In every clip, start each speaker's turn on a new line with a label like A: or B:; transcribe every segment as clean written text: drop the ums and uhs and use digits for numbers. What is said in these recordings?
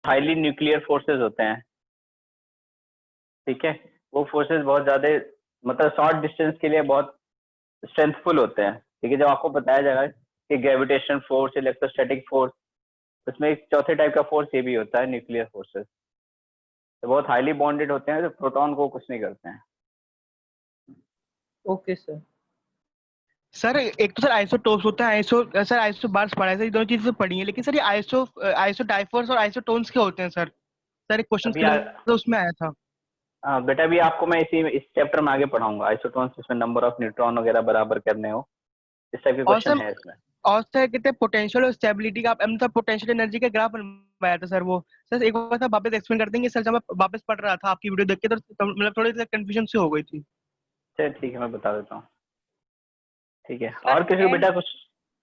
A: Highly nuclear forces होते हैं, ठीक है, वो फोर्सेस बहुत ज्यादा मतलब शॉर्ट डिस्टेंस के लिए बहुत स्ट्रेंथफुल होते हैं, ठीक है। जब आपको बताया जाएगा कि ग्रेविटेशन फोर्स, इलेक्ट्रोस्टैटिक फोर्स, उसमें एक चौथे टाइप का फोर्स ये भी होता है, न्यूक्लियर फोर्सेस। तो बहुत हाईली बॉन्डेड होते हैं, तो प्रोटॉन को कुछ नहीं करते हैं।
B: Okay sir.
C: सर एक तो सर आइसोटोप्स होता है, सर आइसो बार्स पढ़ा है सर, ये दोनों चीजें पढ़ी है, लेकिन सर ये आइसो डाइफर्स और आइसोटोन्स क्या होते हैं सर? सर एक क्वेश्चन तो उसमें आया था।
A: बेटा भी आपको मैं इस चैप्टर में आगे पढ़ाऊंगा, आइसोटोन्स, इसमें नंबर ऑफ न्यूट्रॉन वगैरह बराबर करने हो, इस टाइप के क्वेश्चन है इसमें।
C: और सर कहते हैं पोटेंशियल और स्टेबिलिटी का, मतलब पोटेंशियल एनर्जी का ग्राफ बनवाया था सर वो। सर एक बार सर वापस एक्सप्लेन कर देंगे सर? जब मैं वापस पढ़ रहा था आपकी वीडियो देख के तो मतलब थोड़ी सी कंफ्यूजन सी हो गई थी।
A: चलिए ठीक है, मैं बता देता हूँ, ठीक है। और किसी को बेटा कुछ?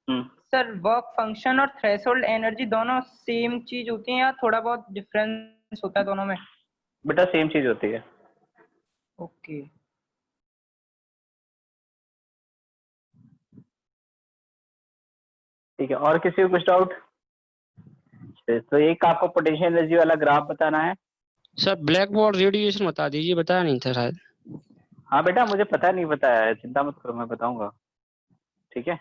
B: सर वर्क फंक्शन और थ्रेशोल्ड एनर्जी दोनों सेम चीज होती है या थोड़ा बहुत डिफरेंस होता है दोनों में?
A: बेटा सेम चीज होती है।
B: ओके।
A: ठीक है, और किसी को कुछ डाउट? तो एक आपको पोटेंशियल एनर्जी वाला ग्राफ बताना है।
D: सर ब्लैक बॉडी रेडिएशन बता दीजिए, बताया नहीं था शायद।
A: हाँ बेटा, मुझे पता नहीं बताया है, चिंता मत करो, मैं बताऊंगा, ठीक है।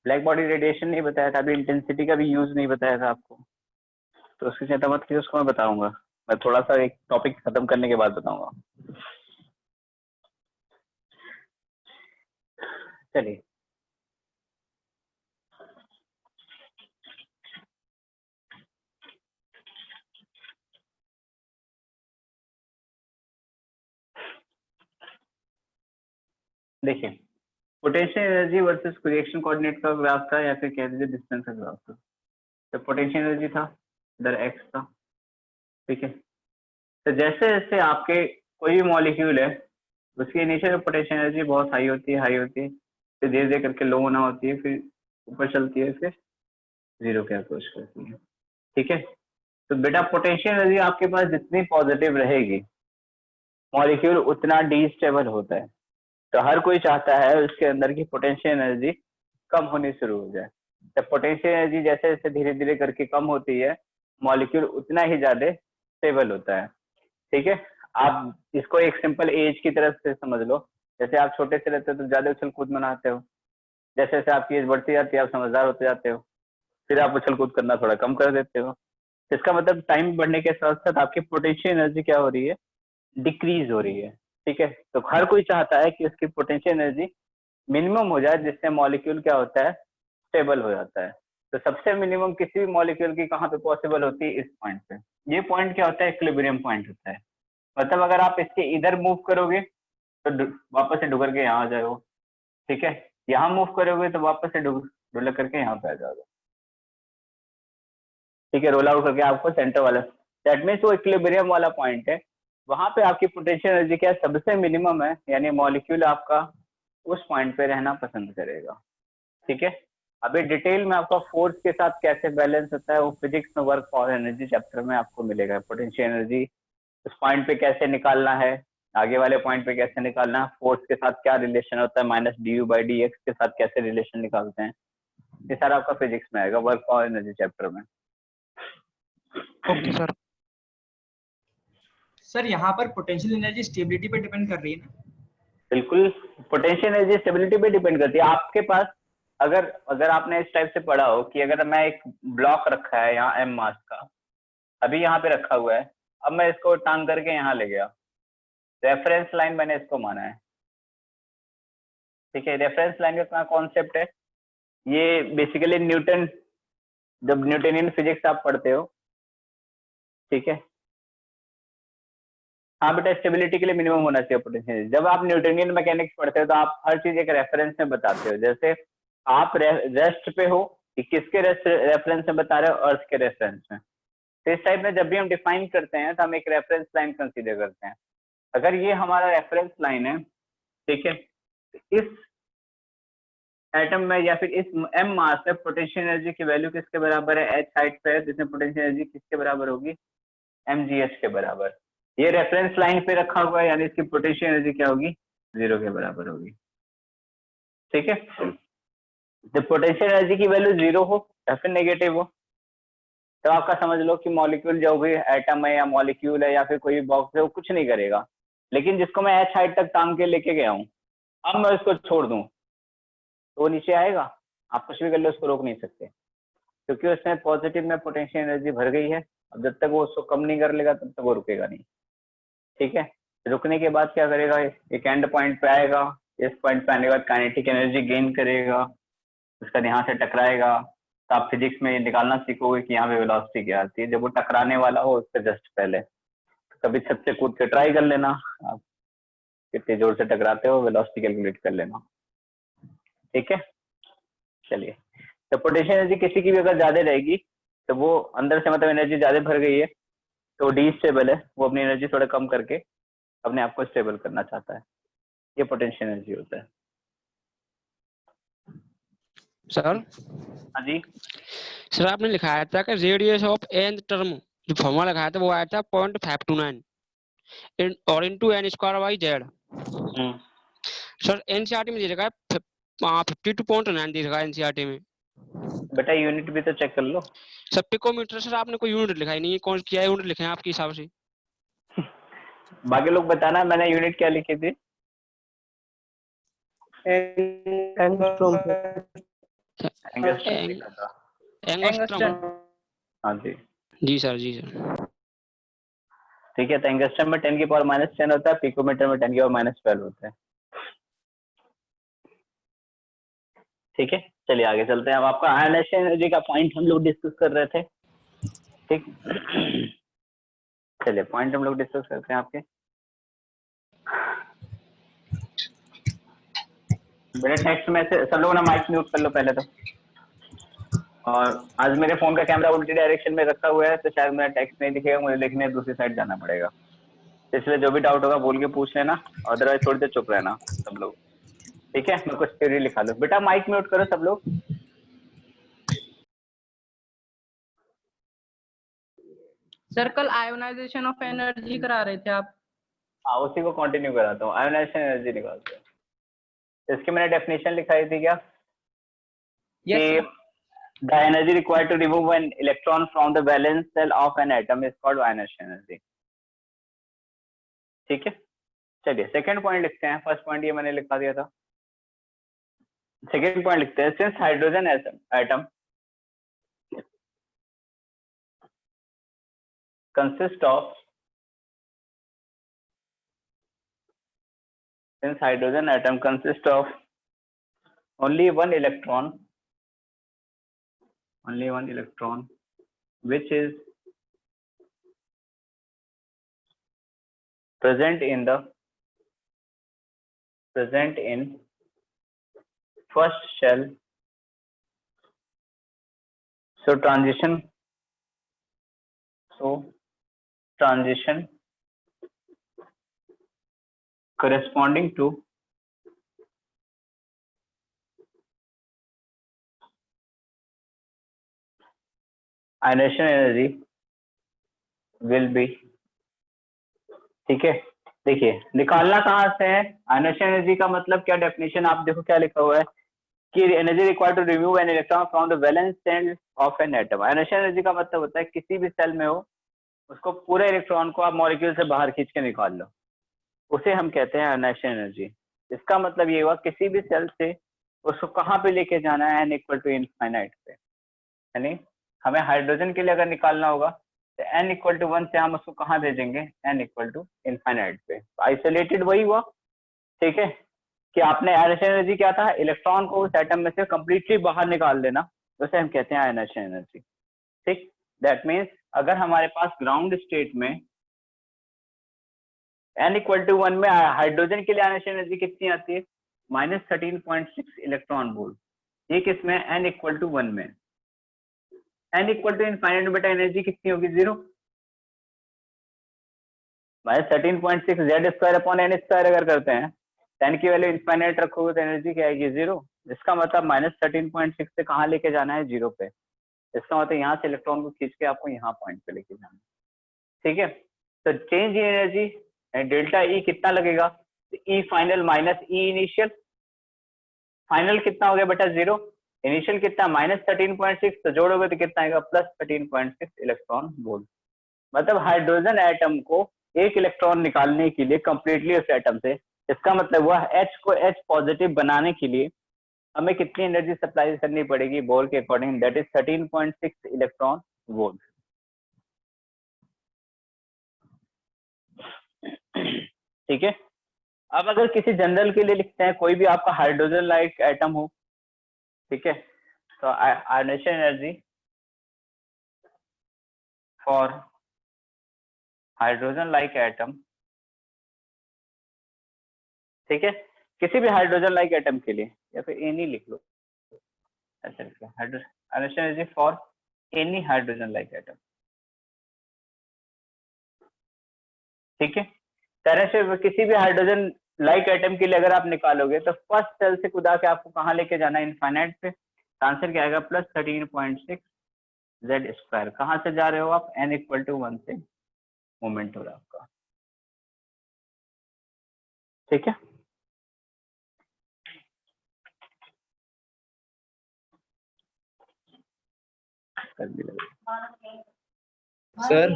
A: ब्लैक बॉडी रेडिएशन नहीं बताया था अभी, इंटेंसिटी का भी यूज नहीं बताया था आपको, तो उसकी चिंता मत कीजिए, उसको मैं बताऊंगा। मैं थोड़ा सा एक टॉपिक खत्म करने के बाद बताऊंगा। चलिए, देखिए, potential energy versus reaction coordinate का ग्राफ था, या फिर कह दीजिए डिस्टेंस का ग्राफ था। तो पोटेंशियल एनर्जी था, इधर एक्स था, ठीक है। तो जैसे जैसे आपके कोई भी मॉलिक्यूल है, उसकी इनिशियल पोटेंशियल एनर्जी बहुत हाई होती है, फिर धीरे धीरे करके लो होना होती है, फिर ऊपर चलती है, फिर जीरो के अप्रोच करती है, ठीक है। तो बेटा पोटेंशियल एनर्जी आपके पास जितनी पॉजिटिव रहेगी, मॉलिक्यूल उतना डीस्टेबल होता है। तो हर कोई चाहता है उसके अंदर की पोटेंशियल एनर्जी कम होनी शुरू हो जाए। तो पोटेंशियल एनर्जी जैसे जैसे धीरे धीरे करके कम होती है, मॉलिक्यूल उतना ही ज्यादा स्टेबल होता है, ठीक है। आप इसको एक सिंपल एज की तरफ से समझ लो। जैसे आप छोटे से रहते हो तो ज्यादा उछल कूद मनाते हो, जैसे जैसे आपकी एज बढ़ती जाती है आप समझदार होते जाते हो, फिर आप उछल कूद करना थोड़ा कम कर देते हो। इसका मतलब टाइम बढ़ने के साथ साथ आपकी पोटेंशियल एनर्जी क्या हो रही है, डिक्रीज हो रही है, ठीक है। तो हर कोई चाहता है कि उसकी पोटेंशियल एनर्जी मिनिमम हो जाए, जिससे मॉलिक्यूल क्या होता है, स्टेबल हो जाता है। तो सबसे मिनिमम किसी भी मॉलिक्यूल की कहाँ पे पॉसिबल होती है, इस पॉइंट पे। ये पॉइंट क्या होता है, इक्विलिब्रियम पॉइंट होता है। मतलब अगर आप इसके इधर मूव करोगे तो वापस से डुगर के यहाँ आ जाओगे, ठीक है। यहाँ मूव करोगे तो वापस से डुलक करके यहाँ पे आ जाओगे, ठीक है। रोल आउट करके आपको सेंटर वाला, दैट मीन्स वो इक्विलिब्रियम वाला पॉइंट है, वहां पे आपकी पोटेंशियल एनर्जी क्या सबसे मिनिमम है, यानी मॉलिक्यूल आपका उस पॉइंट पे रहना पसंद करेगा, ठीक है। अभी डिटेल में आपका फोर्स के साथ कैसे बैलेंस होता है वो फिजिक्स में वर्क और एनर्जी चैप्टर में आपको मिलेगा। पोटेंशियल एनर्जी उस पॉइंट पे कैसे निकालना है, आगे वाले पॉइंट पे कैसे निकालना है, फोर्स के साथ क्या रिलेशन होता है, माइनस du/dx के साथ कैसे रिलेशन निकालते हैं, ये सारा आपका फिजिक्स में आएगा, वर्क और एनर्जी चैप्टर में।
C: Okay sir.
E: सर यहाँ पर पोटेंशियल एनर्जी स्टेबिलिटी पे डिपेंड कर रही है ना?
A: बिल्कुल, पोटेंशियल एनर्जी स्टेबिलिटी पे डिपेंड करती है। आपके पास अगर आपने इस टाइप से पढ़ा हो कि अगर मैं एक ब्लॉक रखा है यहाँ m मास का, अभी यहाँ पे रखा हुआ है, अब मैं इसको टांग करके यहाँ ले गया, रेफरेंस लाइन मैंने इसको माना है, ठीक है। रेफरेंस लाइन का क्या कॉन्सेप्ट है, ये बेसिकली न्यूटन, जब न्यूटनियन फिजिक्स आप पढ़ते हो, ठीक है। हाँ बेटा, स्टेबिलिटी के लिए मिनिमम होना चाहिए पोटेंशियल। जब आप न्यूटनियन मैकेनिक्स पढ़ते हो तो आप हर चीज एक रेफरेंस में बताते हो। जैसे आप रेस्ट पे हो कि किसके रेफरेंस में बता रहे हो, अर्थ के रेफरेंस में। तो इस टाइप में जब भी हम डिफाइन करते हैं तो हम एक रेफरेंस लाइन कंसीडर करते हैं। अगर ये हमारा रेफरेंस लाइन है, ठीक है, इस एटम में या फिर इस m मास में पोटेंशियल एनर्जी की वैल्यू किसके बराबर है, h हाइट पे है, जिसमें पोटेंशियल एनर्जी किसके बराबर होगी, mgh के बराबर। ये रेफरेंस लाइन पे रखा हुआ है, यानी इसकी पोटेंशियल एनर्जी क्या होगी, 0 के बराबर होगी, ठीक है। जब पोटेंशियल एनर्जी की वैल्यू 0 हो या फिर नेगेटिव हो तो आपका समझ लो कि मॉलिक्यूल जो भी एटम है या मॉलिक्यूल है या फिर कोई बॉक्स है वो कुछ नहीं करेगा। लेकिन जिसको मैं h हाइट तक टांग के लेके गया हूँ, अब मैं उसको छोड़ दूं तो वो नीचे आएगा, आप कुछ भी कर लो उसको रोक नहीं सकते, क्योंकि उसमें पॉजिटिव में पोटेंशियल एनर्जी भर गई है। अब जब तक वो उसको कम नहीं कर लेगा तब तक वो रुकेगा नहीं। ठीक है, रुकने के बाद क्या करेगा, एक एंड पॉइंट पे आएगा, इस पॉइंट पे आने के बाद काइनेटिक एनर्जी गेन करेगा, उसका यहाँ से टकराएगा। तो आप फिजिक्स में निकालना सीखोगे कि यहाँ पे वेलोसिटी क्या आती है जब वो टकराने वाला हो उससे जस्ट पहले। कभी छत से कूद के ट्राई कर लेना, आप कितने जोर से टकराते हो वेलोसिटी कैलकुलेट कर लेना। ठीक है, चलिए। तो पोटेंशियल एनर्जी किसी की भी अगर ज्यादा रहेगी तो वो अंदर से मतलब एनर्जी ज्यादा भर गई है तो डी स्टेबल है, वो अपनी एनर्जी थोड़ा कम करके अपने आप को स्टेबल करना चाहता है। ये पोटेंशियल एनर्जी होता है।
D: सर
A: हाँ जी,
D: सर आपने लिखाया था कि रेडियस ऑफ nth टर्म जो फॉर्मूला लगाया था वो आया था 0.529 और into n square by Z. Sir NCERT में दे रखा है 52.9 दे रखा है एनसीईआरटी में।
A: बेटा यूनिट भी तो चेक कर लो।
D: सर पिकोमीटर सर आपने कोई यूनिट लिखा ही नहीं है, कौन क्या यूनिट लिखे हैं आपके हिसाब से?
A: बाकी लोग बताना मैंने यूनिट क्या लिखी थी।
B: एंगस्ट्रॉम
A: एंगस्ट्रॉम लिखा था।
D: एंगस्ट्रॉम।
A: हाँ जी,
D: जी सर, जी सर।
A: ठीक है। तो एंगस्ट्रॉम में 10 की पावर -10 होता है, पिकोमीटर में 10 की पावर -12 होता है। ठीक है, चलिए आगे चलते हैं। अब आपका आयनाइजेशन एनर्जी का पॉइंट हम लोग डिस्कस कर रहे थे। ठीक, चलिए पॉइंट हम लोग डिस्कस करते हैं आपके। मेरे टेक्स्ट में से सब लोग ना माइक म्यूट कर लो पहले तो। और आज मेरे फोन का कैमरा उल्टी डायरेक्शन में रखा हुआ है तो शायद मेरा टेक्स्ट नहीं दिखेगा, मुझे लिखने दूसरी साइड जाना पड़ेगा। इसलिए जो भी डाउट होगा बोल के पूछ लेना, अदरवाइज थोड़ी देर चुप रहना सब लोग। ठीक है, मैं कुछ थ्योरी लिखा लूँ। बेटा माइक म्यूट करो सब लोग।
B: सर कल आयोनाइजेशन ऑफ एनर्जी करा रहे थे आप।
A: हाँ, उसी को कंटिन्यू कराता हूँ। आयोनाइजेशन एनर्जी निकालते हैं। इसकी मैंने डेफिनेशन लिखाई थी क्या कि the energy required to remove an electron from the valence shell of an atom is called ionization energy। ठीक है, चलिए सेकंड पॉइंट लिखते हैं। फर्स्ट पॉइंट ये मैंने लिखा दिया था, सेकंड पॉइंट लिखते हैं। Since hydrogen atom consist of only one electron which is present in first shell, so transition corresponding to ionization energy will be। ठीक है, देखिए निकालना कहाँ से है आयनाइजेशन एनर्जी का, मतलब क्या डेफिनेशन आप देखो क्या लिखा हुआ है कि energy required to remove an electron from the valence shell of an atom. Ionisation energy का मतलब होता है किसी भी सेल में हो उसको पूरे इलेक्ट्रॉन को आप मॉलिक्यूल से बाहर खींच के निकाल लो, उसे हम कहते हैं आयनाइजेशन एनर्जी। इसका मतलब ये हुआ किसी भी सेल से उसको कहाँ पे लेके जाना है, n इक्वल टू इनफाइनाइट पे। यानी हमें हाइड्रोजन के लिए अगर निकालना होगा तो n इक्वल टू 1 से हम उसको कहाँ भेजेंगे, n इक्वल टू इनफाइनाइट पे। आइसोलेटेड वही हुआ। ठीक है, कि आपने आयनाइजेशन एनर्जी क्या था, इलेक्ट्रॉन को उस एटम में से कंप्लीटली बाहर निकाल देना, उसे हम कहते हैं आयनाइजेशन एनर्जी। ठीक, दैट मीन्स अगर हमारे पास ग्राउंड स्टेट में n इक्वल टू 1 में हाइड्रोजन के लिए आयनाइजेशन एनर्जी कितनी आती है, -13.6 इलेक्ट्रॉन वोल्ट। ये किसमें, n इक्वल टू 1 में। n इक्वल टू इनफाइनाइट में बेटा एनर्जी कितनी होगी, 0। -13.6 z square upon n square अगर करते हैं, 10 की वैल्यू इनफाइनाइट रखोगे तो एनर्जी क्या आएगी, 0। इसका मतलब -13.6 से कहाँ लेके जाना है, 0 पे। इसका मतलब यहाँ से इलेक्ट्रॉन को खींच के आपको यहाँ पॉइंट पे लेके जाना है। ठीक है, तो change in energy delta E कितना लगेगा, E final minus E initial. Final कितना हो गया बेटा 0, इनिशियल कितना -13.6, तो जोड़ोगे तो कितना आएगा +13.6 इलेक्ट्रॉन वोल्ट। मतलब हाइड्रोजन एटम को एक इलेक्ट्रॉन निकालने के लिए कंप्लीटली उस एटम से, इसका मतलब हुआ H को H पॉजिटिव बनाने के लिए हमें कितनी एनर्जी सप्लाई करनी पड़ेगी बोर के according, that is 13.6 electron volt. ठीक है। अब अगर किसी जनरल के लिए लिखते हैं, कोई भी आपका हाइड्रोजन लाइक एटम हो, ठीक है, तो ionisation energy for hydrogen like atom, ठीक है, किसी भी हाइड्रोजन लाइक एटम के लिए, या फिर एनी लिख लो, ऐसे लिख लो, ionization energy for any hydrogen like atom, ठीक है। तरह से किसी भी हाइड्रोजन लाइक एटम के लिए अगर आप निकालोगे तो फर्स्ट सेल से कुदा के आपको कहाँ लेके जाना है, इनफाइनाइट पे, आंसर क्या आएगा +13.6 Z²। कहाँ से जा रहे हो आप, n = 1 से मूवमेंट हो रहा है आपका, ठीक है।
F: सर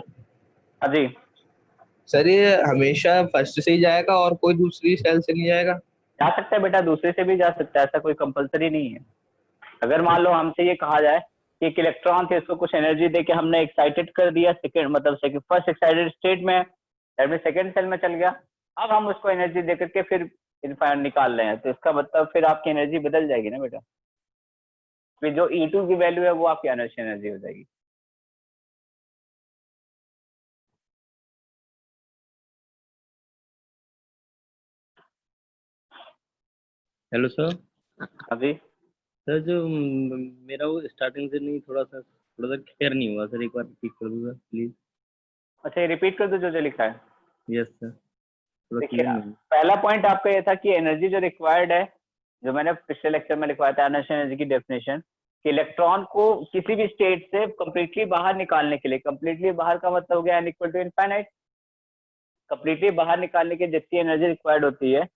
A: हाँ जी,
F: सर ये हमेशा फर्स्ट से ही जाएगा और कोई दूसरी सेल से नहीं जाएगा?
A: जा सकता है बेटा, दूसरे से भी जा सकता है, ऐसा कोई कंपलसरी नहीं है। अगर मान लो हमसे ये कहा जाए कि एक इलेक्ट्रॉन थे, इसको कुछ एनर्जी देके हमने एक्साइटेड कर दिया, सेकंड मतलब फर्स्ट एक्साइटेड स्टेट में, सेकंड सेल में चल गया, अब हम उसको एनर्जी दे करके फिर इनफाइनाइट निकाल रहे हैं, तो इसका मतलब फिर आपकी एनर्जी बदल जाएगी ना बेटा, फिर जो E2 की वैल्यू है वो आपकी आयोनाइजेशन एनर्जी हो जाएगी।
G: Hello sir.
A: हाँ जी,
G: सर जो मेरा वो स्टार्टिंग से नहीं थोड़ा सा क्लियर नहीं हुआ सर, एक बार रिपीट कर दूंगा प्लीज।
A: अच्छा ये रिपीट कर दो जो जो लिखा है।
G: यस सर, थोड़ा
A: देखिए
G: क्लियर नहीं।
A: पहला पॉइंट आपका ये था कि एनर्जी जो रिक्वायर्ड है, जो मैंने पिछले लेक्चर में लिखवाया था आयोनाइजेशन एनर्जी की डेफिनेशन, कि इलेक्ट्रॉन को किसी भी स्टेट से कंप्लीटली बाहर निकालने के लिए, कंप्लीटली बाहर का मतलब हो गया n = इनफाइनाइट, कंप्लीटली बाहर निकालने की जितनी एनर्जी रिक्वायर्ड होती है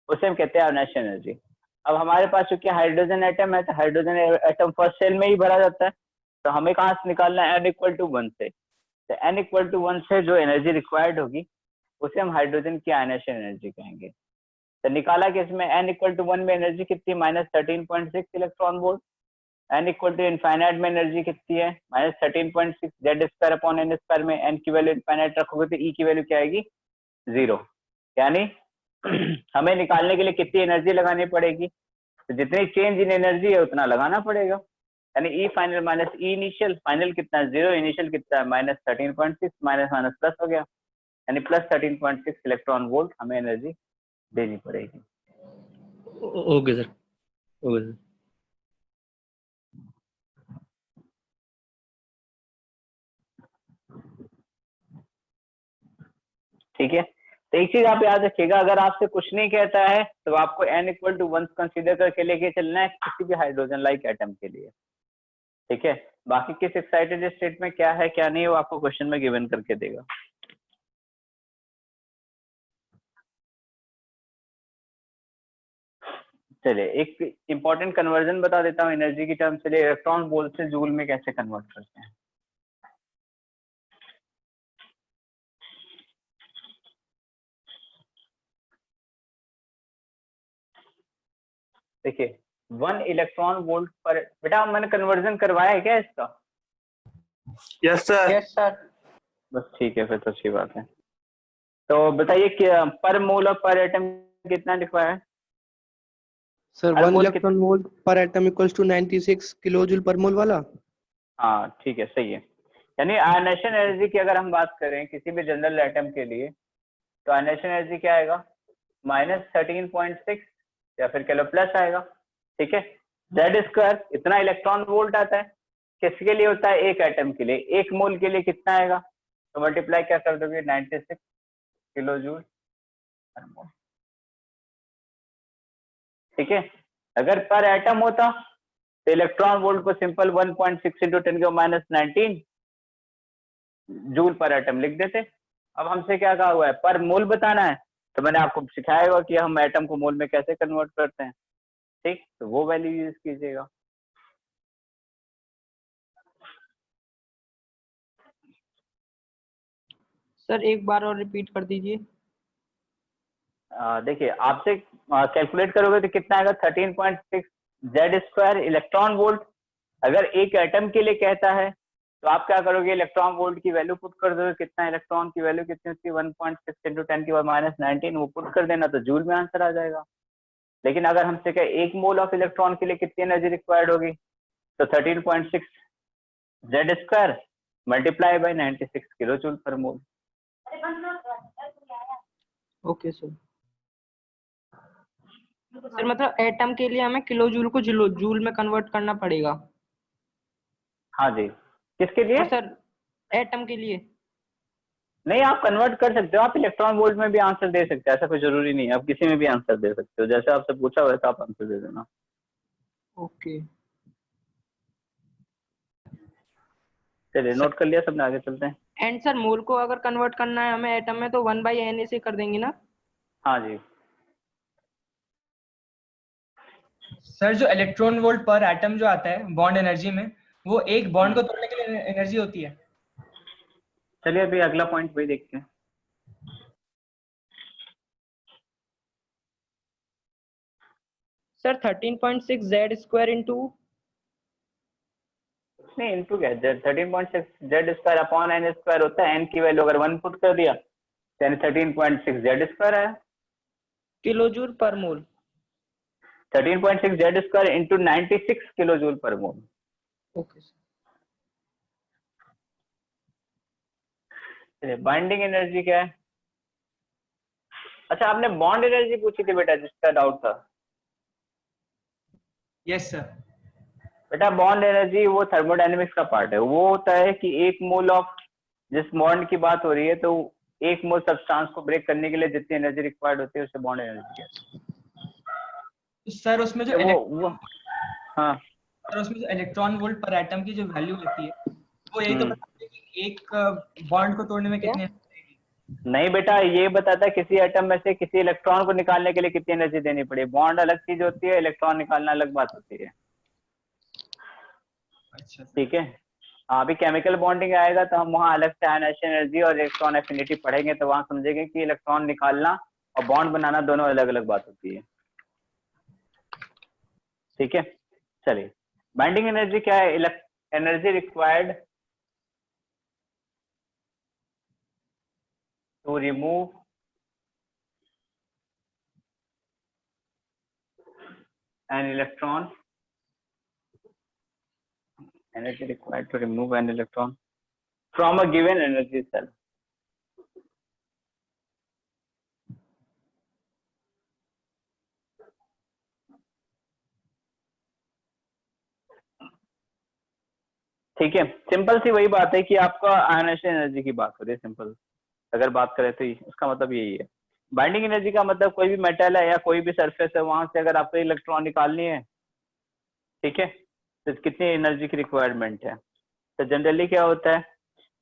A: उसे हम कहते हैं आयोनाइजेशन एनर्जी। अब हमारे पास चूंकि हाइड्रोजन एटम है, तो हाइड्रोजन एटम फर्स्ट सेल में ही भरा जाता है, तो हमें कहाँ से निकालना है, n = 1 से, तो n = 1 से जो एनर्जी रिक्वायर्ड होगी उसे हम हाइड्रोजन की आयोनाइजेशन एनर्जी कहेंगे। तो निकाला कि इसमें n = 1 में एनर्जी कितनी, -13.6 इलेक्ट्रॉन वोल्ट, n = इनफाइनाइट में एनर्जी कितनी है, -13.6 Z²/n² में n की वैल्यू इनफाइनाइट रखोगे तो E की वैल्यू क्या आएगी 0, यानी हमें निकालने के लिए कितनी एनर्जी लगानी पड़ेगी, तो जितनी चेंज इन एनर्जी है उतना लगाना पड़ेगा, यानी E final minus E initial, final कितना है 0, इनिशियल कितना है -13.6, माइनस माइनस प्लस हो गया, यानी +13.6 इलेक्ट्रॉन वोल्ट हमें एनर्जी देनी पड़ेगी।
G: Okay sir, okay sir.
A: ठीक है, तो एक चीज आप याद रखिएगा, अगर आपसे कुछ नहीं कहता है तो आपको n = 1 कंसीडर करके लेके चलना है किसी भी हाइड्रोजन लाइक एटम के लिए, ठीक है। बाकी किस एक्साइटेड स्टेट में क्या है क्या नहीं वो आपको क्वेश्चन में गिवन करके देगा। चलिए एक इंपॉर्टेंट कन्वर्जन बता देता हूँ एनर्जी की टर्म, चलिए इलेक्ट्रॉन वोल्ट से जूल में कैसे कन्वर्ट करते हैं। देखिए 1 इलेक्ट्रॉन वोल्ट पर, बेटा मैंने कन्वर्जन करवाया है क्या इसका?
F: Yes sir.
B: Yes sir.
A: बस ठीक है, फिर तो अच्छी बात है। तो बताइए कि पर मोल और पर एटम कितना लिखवाया है?
C: सर
A: हर
C: 1
A: मोल
C: इलेक्ट्रॉन वोल्ट पर एटम इक्वल्स टू 96 किलोजूल पर मोल वाला।
A: हाँ ठीक है, सही है। यानी आयोनाइजेशन एनर्जी की अगर हम बात करें किसी भी जनरल एटम के लिए, तो आयोनाइजेशन एनर्जी क्या आएगा -13.6 या फिर कह लो प्लस आएगा, ठीक है। Z² इतना इलेक्ट्रॉन वोल्ट आता है, किसके लिए होता है, एक एटम के लिए, एक मोल के लिए कितना आएगा, तो मल्टीप्लाई क्या कर दोगे 96 किलोजूल पर मोल, ठीक है। अगर पर एटम होता तो इलेक्ट्रॉन वोल्ट को सिंपल 1.6 × 10⁻19 जूल पर एटम लिख देते। अब हमसे क्या कहा हुआ है, पर मोल बताना है, तो मैंने आपको सिखाया होगा कि हम एटम को मोल में कैसे कन्वर्ट करते हैं। ठीक, तो वो वैल्यू यूज कीजिएगा।
B: सर एक बार और रिपीट कर दीजिए।
A: देखिए आपसे कैलकुलेट करोगे तो कितना आएगा 13.6 जेड स्क्वायर इलेक्ट्रॉन वोल्ट। अगर एक एटम के लिए कहता है तो आप क्या करोगे, इलेक्ट्रॉन वोल्ट की वैल्यू पुट कर दोगे, कितना इलेक्ट्रॉन की वैल्यू कितनी होती है 1.6 × 10⁻⁹ वो पुट कर देना तो जूल में आंसर आ जाएगा। लेकिन अगर हमसे कहे 1 मोल ऑफ इलेक्ट्रॉन के लिए कितनी एनर्जी रिक्वायर्ड होगी तो 13.6 Z square multiply by 96 kilo joule per mole.
B: Okay sir. Sir मतलब एटम के लिए हमें किलो जूल को जूल में कन्वर्ट करना पड़ेगा।
A: हाँ जी, किसके लिए?
B: और सर एटम के लिए
A: नहीं, आप कन्वर्ट कर सकते हो, आप इलेक्ट्रॉन वोल्ट में भी आंसर दे सकते हो, ऐसा कोई जरूरी नहीं है, आप किसी में भी आंसर दे सकते हो, जैसे आपसे पूछा वैसा आप आंसर दे देना।
B: ओके।
A: चलिए नोट कर लिया सबने, आगे चलते हैं।
B: एंड सर मोल को अगर कन्वर्ट करना है हमें एटम में तो 1/Na से कर देंगे ना?
A: हाँ जी,
E: सर जो इलेक्ट्रॉन वोल्ट पर एटम जो आता है बॉन्ड एनर्जी में, वो एक बॉन्ड को तोड़ने के लिए एनर्जी होती है।
A: चलिए अभी अगला पॉइंट वही देखते हैं।
B: सर 13.6 जेड स्क्वायर इंटू
A: नहीं, इनटू क्या, 13.6 Z square upon n square होता है, एन की वैल्यू अगर 1 पुट कर दिया तो 13.6 जेड स्क्वायर आया।
B: Kilo joule per mole.
A: 13.6 Z square into 96 kilo joule per mole.
B: Okay sir.
A: चलिए बाइंडिंग एनर्जी क्या है? अच्छा, आपने बॉन्ड एनर्जी पूछी थी बेटा, जिसका डाउट था।
E: Yes sir.
A: बेटा बॉन्ड एनर्जी वो थर्मोडायनेमिक्स का पार्ट है, वो होता है कि एक मोल ऑफ, जिस बॉन्ड की बात हो रही है तो एक मोल सब्सटेंस को ब्रेक करने के लिए जितनी एनर्जी रिक्वायर्ड होती है उसे बॉन्ड एनर्जी कहते
E: तो सर उसमें जो
A: हैं। वो हाँ,
E: सर उसमें जो इलेक्ट्रॉन वोल्ट पर एटम की जो वैल्यू होती है वो यही तो
A: हम्म।
E: बताती है कि एक बॉन्ड को तोड़ने में कितनी लगेगी।
A: नहीं बेटा, ये बताता है किसी एटम में से किसी इलेक्ट्रॉन को निकालने के लिए कितनी एनर्जी देनी पड़ी। बॉन्ड अलग चीज होती है, इलेक्ट्रॉन निकालना अलग बात होती है।
E: अच्छा सर।
A: ठीक है, हाँ, अभी केमिकल बॉन्डिंग आएगा तो हम वहाँ अलग से आयनाइजेशन एनर्जी और इलेक्ट्रॉन एफिनिटी पढ़ेंगे, तो वहां समझेंगे कि इलेक्ट्रॉन निकालना और बॉन्ड बनाना दोनों अलग अलग बात होती है। ठीक है, चलिए बाइंडिंग एनर्जी क्या है? Energy required to remove an electron, energy required to remove an electron from a given energy cell. ठीक है, सिंपल सी वही बात है कि आपका आयनाइजेशन एनर्जी की बात हो रही है। सिंपल अगर बात करें तो उसका मतलब यही है। बाइंडिंग एनर्जी का मतलब कोई भी मेटल है या कोई भी सरफेस है, वहां से अगर आपको इलेक्ट्रॉन निकालनी है, ठीक है, तो कितनी एनर्जी की रिक्वायरमेंट है। तो जनरली क्या होता है,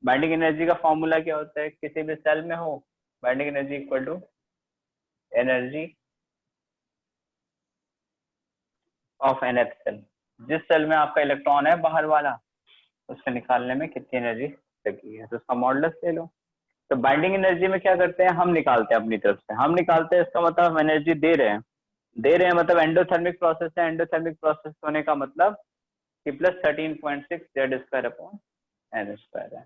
A: बाइंडिंग एनर्जी का फॉर्मूला क्या होता है, किसी भी सेल में हो, binding energy equal to energy of nth shell. जिस सेल में आपका इलेक्ट्रॉन है बाहर वाला, उसको निकालने में कितनी एनर्जी लगी है, तो उसका मॉडुलस ले लो। तो बाइंडिंग एनर्जी में क्या करते हैं, हम निकालते हैं अपनी तरफ से, हम निकालते हैं, इसका मतलब हम एनर्जी दे रहे हैं मतलब एंडोथर्मिक प्रोसेस है। एंडोथर्मिक प्रोसेस होने का मतलब कि plus 13.6 Z square upon n square है।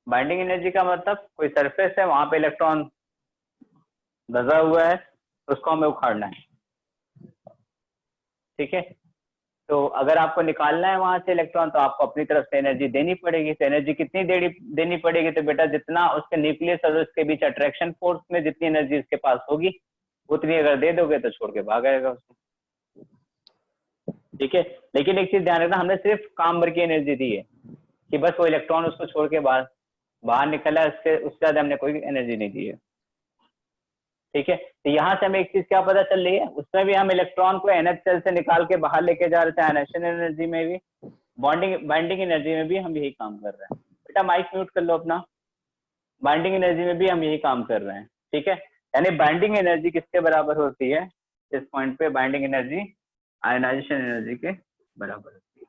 A: बाइंडिंग एनर्जी का मतलब कोई सरफेस है, वहां पे इलेक्ट्रॉन दबा हुआ है, उसको हमें उखाड़ना है। ठीक है, तो अगर आपको निकालना है वहां से इलेक्ट्रॉन, तो आपको अपनी तरफ से एनर्जी देनी पड़ेगी। तो एनर्जी कितनी देनी पड़ेगी, तो बेटा जितना उसके न्यूक्लियस और उसके बीच अट्रैक्शन फोर्स में जितनी एनर्जी उसके पास होगी, उतनी अगर दे दोगे तो छोड़ के भाग आएगा उसको। ठीक है, लेकिन एक चीज ध्यान रखना, हमने सिर्फ काम भर की एनर्जी दी है कि बस वो इलेक्ट्रॉन उसको छोड़ के बाहर निकला, उससे ज्यादा हमने कोई एनर्जी नहीं दी है। ठीक है, तो यहाँ से हमें एक चीज क्या पता चल रही है, उसमें भी हम इलेक्ट्रॉन को nth सेल से निकाल के बाहर लेके जा रहे थे। आयनाइजेशन एनर्जी में भी, बाइंडिंग एनर्जी में भी हम यही काम कर रहे हैं। बेटा माइक म्यूट कर लो अपना। बाइंडिंग एनर्जी में भी हम यही काम कर रहे हैं। ठीक है, यानी बाइंडिंग एनर्जी किसके बराबर होती है, इस पॉइंट पे बाइंडिंग एनर्जी आयनाइजेशन एनर्जी के बराबर होती है।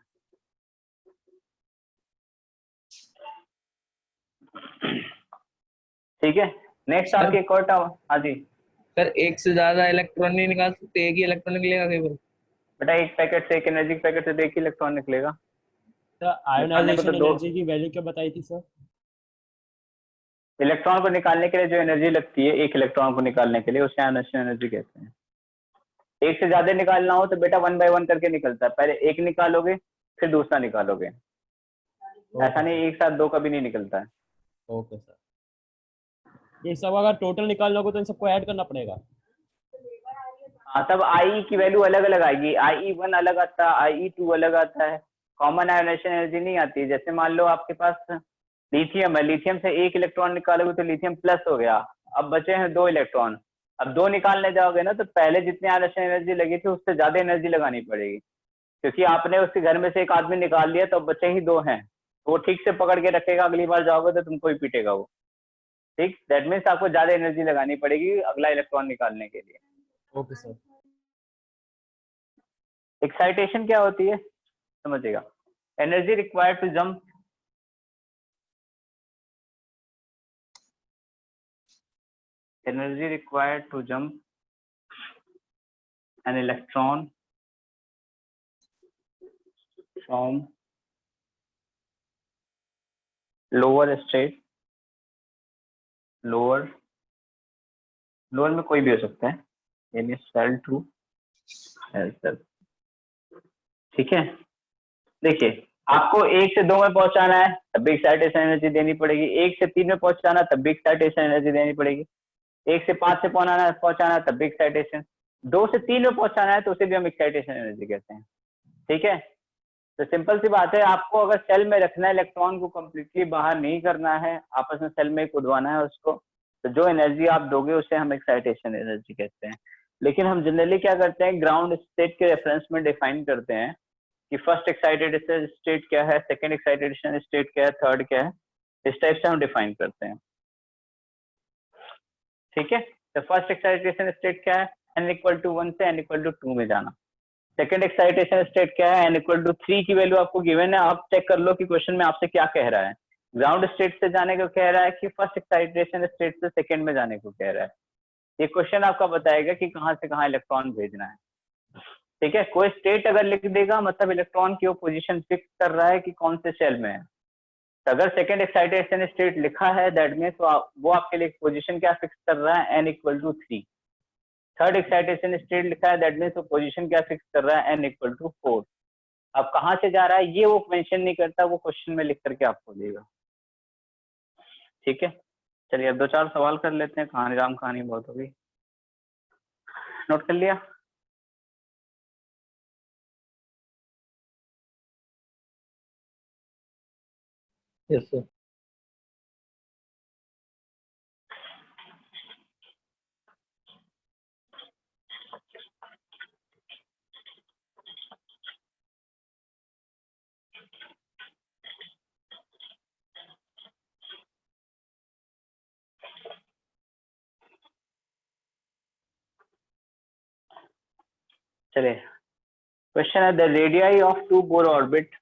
A: ठीक है, नेक्स्ट
F: सर-
A: आपके एक और हाँ जी
F: सर एक से ज्यादा इलेक्ट्रॉन नहीं निकाल सकते, एक ही इलेक्ट्रॉन निकलेगा केवल?
A: बेटा, एक पैकेट से, एक एनर्जी पैकेट से एक ही इलेक्ट्रॉन निकलेगा।
H: सर
A: निकालने को तो
H: आयोनाइजेशन
A: दो,
H: एनर्जी की वैल्यू क्या बताई थी सर?
A: इलेक्ट्रॉन को निकालने के लिए जो एनर्जी लगती है एक इलेक्ट्रॉन को निकालने के लिए, उसे आयनाइजेशन एनर्जी कहते हैं। एक से ज्यादा निकालना हो तो बेटा 1 by 1 करके निकलता है, पहले एक निकालोगे फिर दूसरा निकालोगे, ऐसा नहीं एक साथ दो कभी नहीं निकलता है।
H: ओके सर, ये सब अगर टोटल निकालना होगा तो इन सबको ऐड करना पड़ेगा?
A: हाँ, तब आई की वैल्यू अलग अलग आएगी, IE1 अलग आता है, IE2 अलग आता है, कॉमन आयोनाइजेशन एनर्जी नहीं आती। जैसे मान लो आपके पास लिथियम है, लिथियम से एक इलेक्ट्रॉन निकालोगे तो लिथियम प्लस हो गया, अब बचे हैं 2 इलेक्ट्रॉन, अब 2 निकालने जाओगे ना तो पहले जितनी आयोनाइजेशन एनर्जी लगी थी उससे ज्यादा एनर्जी लगानी पड़ेगी, क्योंकि आपने उसके घर में से एक आदमी निकाल लिया तो अब बचे ही 2 हैं, तो वो ठीक से पकड़ के रखेगा, अगली बार जाओगे तो तुमको ही पीटेगा वो। ठीक, दैट मीन्स आपको ज्यादा एनर्जी लगानी पड़ेगी अगला इलेक्ट्रॉन निकालने के लिए।
H: Okay sir.
A: एक्साइटेशन क्या होती है समझिएगा, energy required to jump an electron from lower state, lower में कोई भी हो सकता है, यानी सेल टू सेल। ठीक है, देखिए आपको 1 से 2 में पहुंचाना है तब भी एक्साइटेशन एनर्जी देनी पड़ेगी, 1 से 3 में पहुंचाना तब भी एक्साइटेशन एनर्जी देनी पड़ेगी, 1 से 5 से पहुंचाना तब भी एक्साइटेशन, 2 से 3 में पहुंचाना है तो उसे भी हम एक्साइटेशन एनर्जी कहते हैं। ठीक है, तो सिंपल सी बात है, आपको अगर सेल में रखना है, इलेक्ट्रॉन को कंप्लीटली बाहर नहीं करना है, आपस में सेल में कूदवाना है उसको, तो जो एनर्जी आप दोगे उसे हम एक्साइटेशन एनर्जी कहते हैं। लेकिन हम जनरली क्या करते हैं, ग्राउंड स्टेट के रेफरेंस में डिफाइन करते हैं कि फर्स्ट एक्साइटेड स्टेट क्या है, सेकेंड एक्साइटेशन स्टेट क्या है, थर्ड क्या है, इस टाइप से हम डिफाइन करते हैं। ठीक है, तो फर्स्ट एक्साइटेशन स्टेट क्या है, n=1 से n=2 में जाना। सेकेंड एक्साइटेशन स्टेट क्या है, n=3 की वैल्यू आपको गिवन है, आप चेक कर लो कि क्वेश्चन में आपसे क्या कह रहा है, ग्राउंड स्टेट से जाने को कह रहा है कि फर्स्ट एक्साइटेशन स्टेट से सेकेंड में जाने को कह रहा है। ये क्वेश्चन आपका बताएगा कि कहाँ से कहाँ इलेक्ट्रॉन भेजना है। ठीक है, कोई स्टेट अगर लिख देगा मतलब इलेक्ट्रॉन की वो पोजीशन फिक्स कर रहा है कि कौन से शेल में है, तो अगर सेकेंड एक्साइटेशन स्टेट लिखा है दैट मीन्स वो आपके लिए पोजीशन क्या फिक्स कर रहा है, n=3। थर्ड एक्साइटेशन स्टेट लिखा है दैट मीन्स वो पोजीशन क्या फिक्स कर रहा है, n=4। अब कहाँ से जा रहा है ये वो मेंशन नहीं करता, वो क्वेश्चन में लिख करके आपको देगा। ठीक है, चलिए अब 2-4 सवाल कर लेते हैं, कहानी राम कहानी बहुत होगी। नोट कर लिया?
F: Yes sir.
A: चलिए, क्वेश्चन है the radii of 2 Bohr orbit,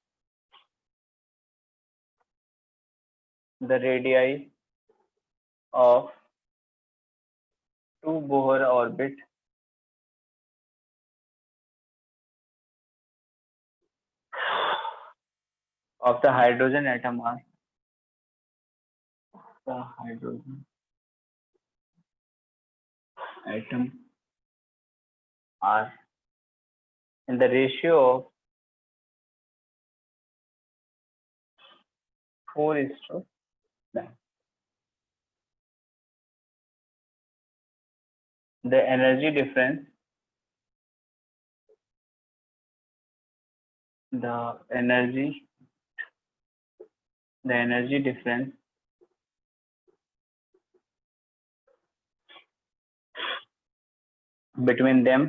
A: the radii of 2 Bohr orbit of the hydrogen atom are in the ratio of 4:9. The energy difference between them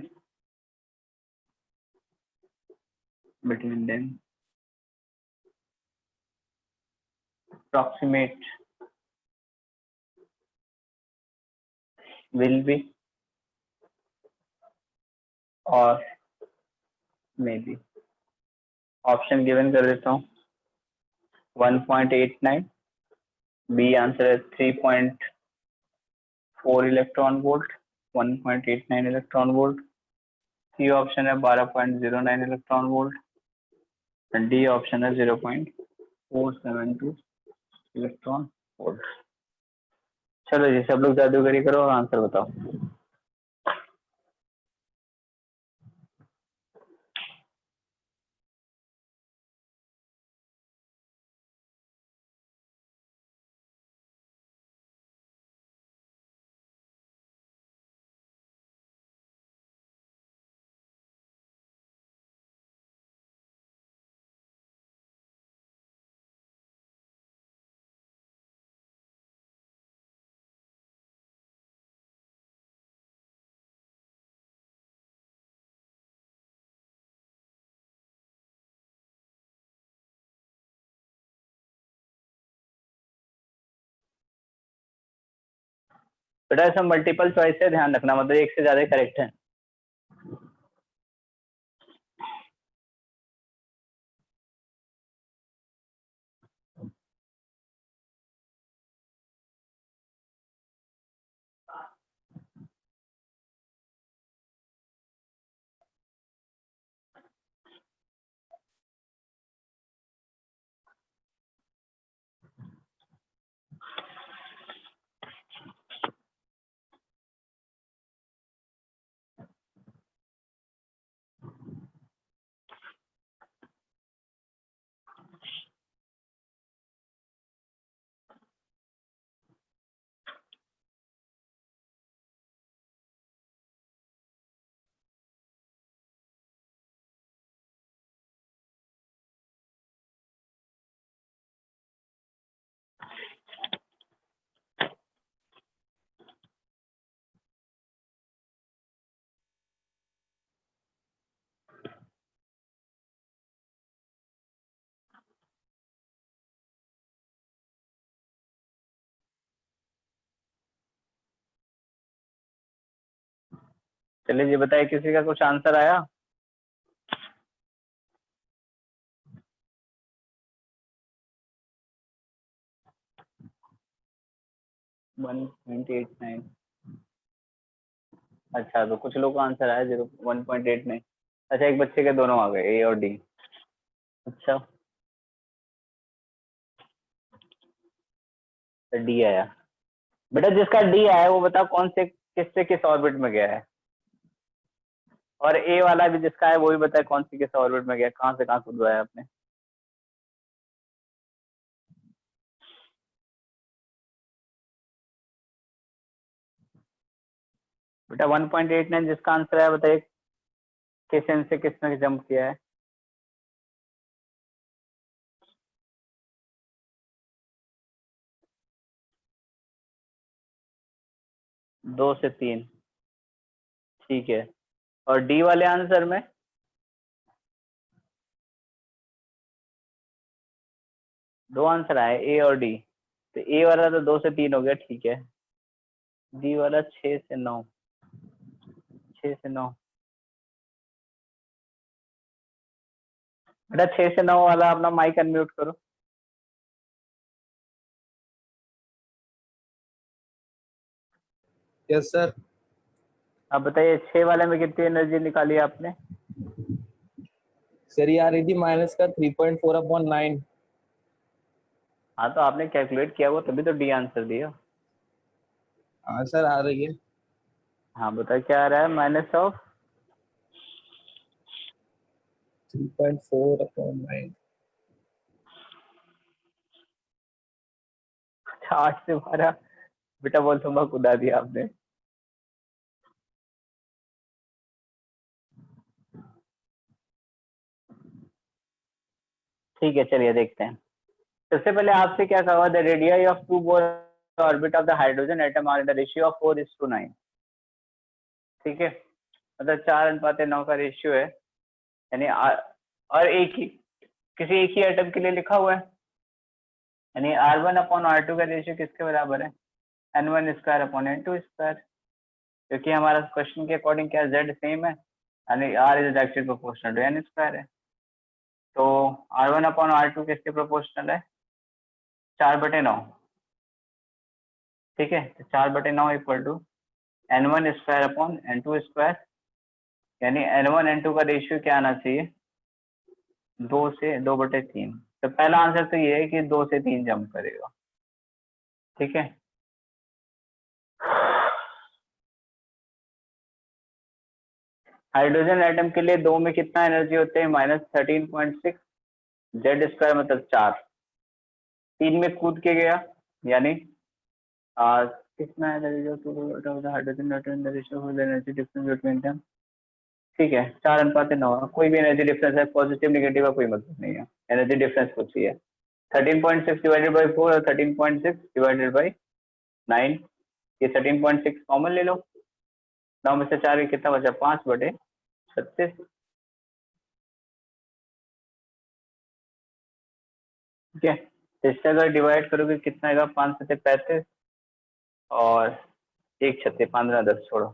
A: approximate will be or may be option given कर देता हूँ 1.89, B answer है 3.4 electron volt, 1.89 electron volt, C option है 12.09 electron volt, D option है 0.472 electron volt. चलो जी सब लोग जादूगरी करो और आंसर बताओ। बेटा इसमें मल्टीपल चॉइस है, ध्यान रखना, मतलब एक से ज्यादा करेक्ट है। चलिए जी बताइए, किसी का कुछ आंसर आया? वन 1.89। अच्छा तो कुछ लोग का आंसर आया 1.89। अच्छा एक बच्चे के दोनों आ गए, ए और डी। अच्छा डी आया। बेटा जिसका डी आया वो बताओ कौन से किस से किस ऑर्बिट में गया है, और ए वाला भी जिसका है वो भी बताए कौन सी किस ऑर्बिट में गया, कहाँ से कहाँ खुदवाया आपने। बेटा 1.89 जिसका आंसर है बताइए किस एंड से किसने जंप किया है। 2 से 3, ठीक है। और डी वाले आंसर में दो आंसर आए, ए और डी, तो ए वाला तो 2 से 3 हो गया, ठीक है। डी वाला 6 से 9, 6 से 9। बेटा 6 से 9 वाला अपना माइक अनम्यूट करो।
F: Yes sir.
A: अब बताइए 6 वाले में कितनी एनर्जी निकाली आपने?
F: सर ये आ रही थी माइनस का 3.4/9।
A: हाँ तो आपने कैलकुलेट किया वो तभी तो डी आंसर दिया।
F: हाँ सर आ रही है।
A: हाँ बताइए क्या आ रहा है? Minus of
F: 3.4/9।
A: 8 से 12। बेटा बोल तुम कुदा दिया आपने। ठीक है चलिए देखते हैं। सबसे पहले आपसे क्या कहा, the radius of two Bohr orbit of the hydrogen atom are in the ratio of 4:9। ठीक है, मतलब 4:9 का रेशियो है, यानी और एक ही किसी एक ही एटम के लिए लिखा हुआ है, यानी R1/R2 का रेशियो किसके बराबर है? N1² upon N2²। क्योंकि हमारा क्वेश्चन के अकॉर्डिंग क्या Z सेम है, यानी R is directly proportional to n square है। तो R1 अपॉन R2 किसके प्रोपोर्शनल है? 4/9। ठीक है, तो 4/9 equal to n1 square upon n2 square, यानी n1 n2 का रेशियो क्या आना चाहिए? 2 से 2/3। तो पहला आंसर तो ये है कि 2 से 3 जंप करेगा। ठीक है, हाइड्रोजन एटम के लिए 2 में कितना एनर्जी होते हैं? -13.6 जेड स्क्वायर मतलब 4। 3 में कूद के गया, यानी कितना hydrogen energy difference between them. ठीक है, 4:9। कोई भी एनर्जी डिफरेंस है, पॉजिटिव नेगेटिव का कोई मतलब नहीं है, एनर्जी डिफरेंस कुछ ही है। 13.6 डिवाइडेड बाई 4 और 13.6 डिवाइडेड बाई 9, ये 13.6 कॉमन ले लो। 9 में से 4 कितना बचा? 5/36। ठीक है, इससे अगर डिवाइड करोगे कितना आएगा? 5 से 35 और 1 6 15 10 छोड़ो,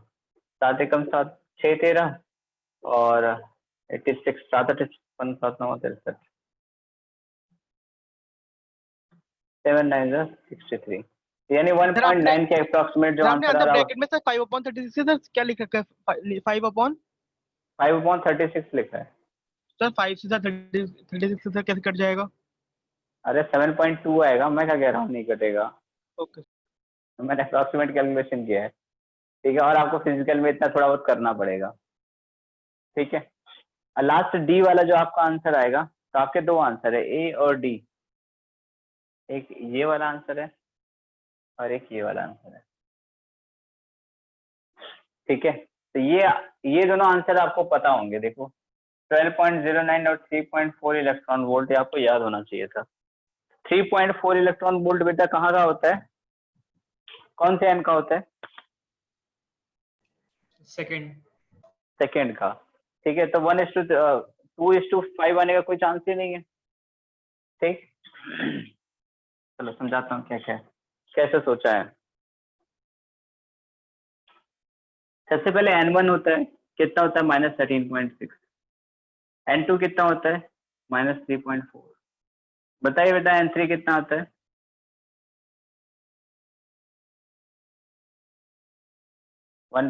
A: 7 एकम 7 6 13 और 86 7 8 55 7 9 63 7 9 63, यानी 1.9 के अप्रोक्सीमेट जो
C: आपने
A: आंसर आ
C: अंदर
A: रहा है
C: ब्रैकेट में सर 5/36 से सर क्या लिखा है?
A: 5/36 लिखा है।
C: सर 5 से सर 36 से सर कैसे कट जाएगा?
A: अरे 7.2 आएगा, मैं क्या कह रहा हूँ नहीं कटेगा,
C: ओके
A: मैंने अप्रोक्सीमेट कैलकुलेशन किया है। ठीक है, और आपको फिजिकल में इतना थोड़ा बहुत करना पड़ेगा। ठीक है, लास्ट डी वाला जो आपका आंसर आएगा, तो आपके 2 आंसर है, ए और डी। एक ये वाला आंसर है और एक ये वाला आंसर है। ठीक है, तो ये दोनों आंसर आपको पता होंगे। देखो 12.09 और 3.4 इलेक्ट्रॉन वोल्ट, ये आपको याद होना चाहिए था। 3.4 इलेक्ट्रॉन वोल्ट बेटा कहाँ का होता है? कौन से एन का होता है? सेकेंड का। ठीक है, तो 1:2:5 आने का कोई चांस ही नहीं है। ठीक, चलो समझाता हूँ क्या क्या है, कैसे सोचा है। सबसे पहले n1 होता है, कितना होता है? -13.6। n2 कितना होता है? -3.4। बताइए बेटा n3 कितना होता है? और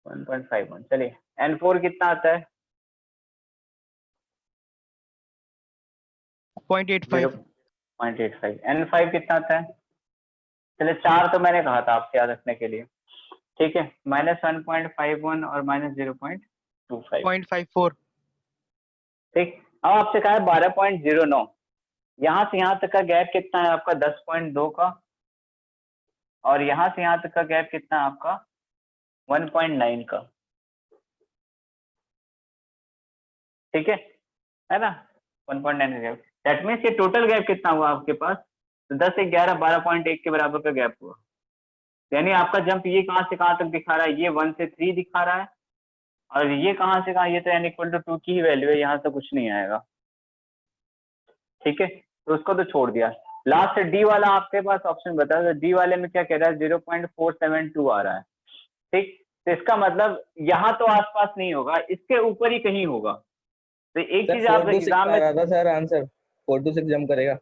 A: 1.51। चलिए n4 कितना आता है?
C: 0.85।
A: 0.85। n5 कितना आता है? चलिए 4 तो मैंने कहा था आपसे याद रखने के लिए। ठीक है, -1.51 और -0.25।
C: 0.54।
A: ठीक, अब आपसे कहा है 12.09, यहाँ से यहाँ तक का गैप कितना है आपका? 10.2 का, और यहाँ से यहाँ तक का गैप कितना है आपका? 1.9 का। ठीक है ना, 1.9 का गैप। दैट मीन्स ये टोटल गैप कितना हुआ आपके पास? तो 10 1 11 12.1 के बराबर का गैप हुआ। यानी आपका जंप ये कहाँ से कहाँ तक दिखा रहा है? ये 1 से 3 दिखा रहा है, और ये कहाँ से कहाँ? ये तो n=2 की ही वैल्यू है, यहाँ से कुछ नहीं आएगा। ठीक है, तो उसको तो छोड़ दिया। लास्ट डी वाला आपके पास ऑप्शन बता, तो डी वाले में क्या कह रहा है? 0.472 आ रहा है। ठीक, तो इसका मतलब यहाँ तो आसपास नहीं होगा, इसके ऊपर ही कहीं होगा। तो एक चीज आप एग्जाम में
F: था सर आंसर 4 to 6 जंप करेगा।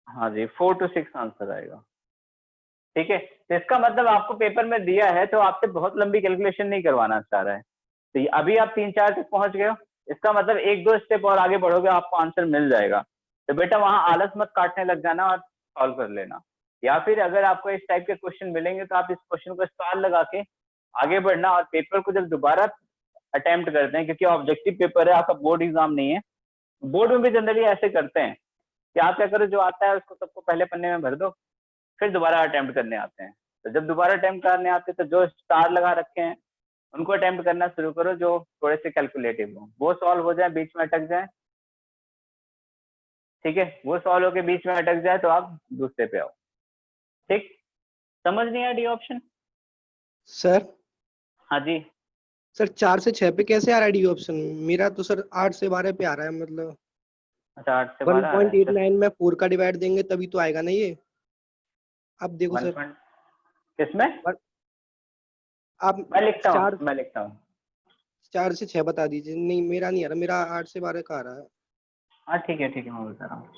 A: हाँ जी, 4 to 6 आंसर आएगा। ठीक है, तो इसका मतलब आपको पेपर में दिया है तो आपसे बहुत लंबी कैलकुलेशन नहीं करवाना चाह रहा है। तो अभी आप 3-4 तक पहुंच गए हो, इसका मतलब 1-2 स्टेप और आगे बढ़ोगे आपको आंसर मिल जाएगा। तो बेटा वहां आलस मत काटने लग जाना और सॉल्व कर लेना, या फिर अगर आपको इस टाइप के क्वेश्चन मिलेंगे तो आप इस क्वेश्चन को स्टार लगा के आगे बढ़ना, और पेपर को जब दोबारा अटेम्प्ट करते हैं, क्योंकि ऑब्जेक्टिव पेपर है आपका, बोर्ड एग्जाम नहीं है। बोर्ड में भी जनरली ऐसे करते हैं कि आप क्या करो, जो आता है उसको सबको पहले पन्ने में भर दो, फिर दोबारा अटेम्प्ट करने आते हैं। तो जब दोबारा अटेम्प्ट करने आते हैं तो जो स्टार लगा रखे हैं उनको अटेम्प्ट करना शुरू करो, जो थोड़े से कैलकुलेटिव हो, वो सॉल्व हो जाए, बीच में अटक जाए। ठीक है, वो सॉल्व होके बीच में अटक जाए तो आप दूसरे पे आओ। ठीक, समझ नहीं आया डी ऑप्शन?
I: सर
A: हाँ जी,
I: सर 4 से 6 पे कैसे आ रहा है डी ऑप्शन? मेरा तो सर 8 से 12 पे आ रहा है, मतलब
A: अच्छा 8 से 12
I: 1.89 में 4 का डिवाइड देंगे तभी तो आएगा ना ये। अब देखो सर
A: किसमें?
I: आप
A: मैं लिखता
I: 4
A: हूँ
I: 4 से 6 बता दीजिए। नहीं मेरा नहीं आ रहा, मेरा 8 से 12 का आ रहा है।
A: हाँ ठीक है मैं बता रहा हूँ।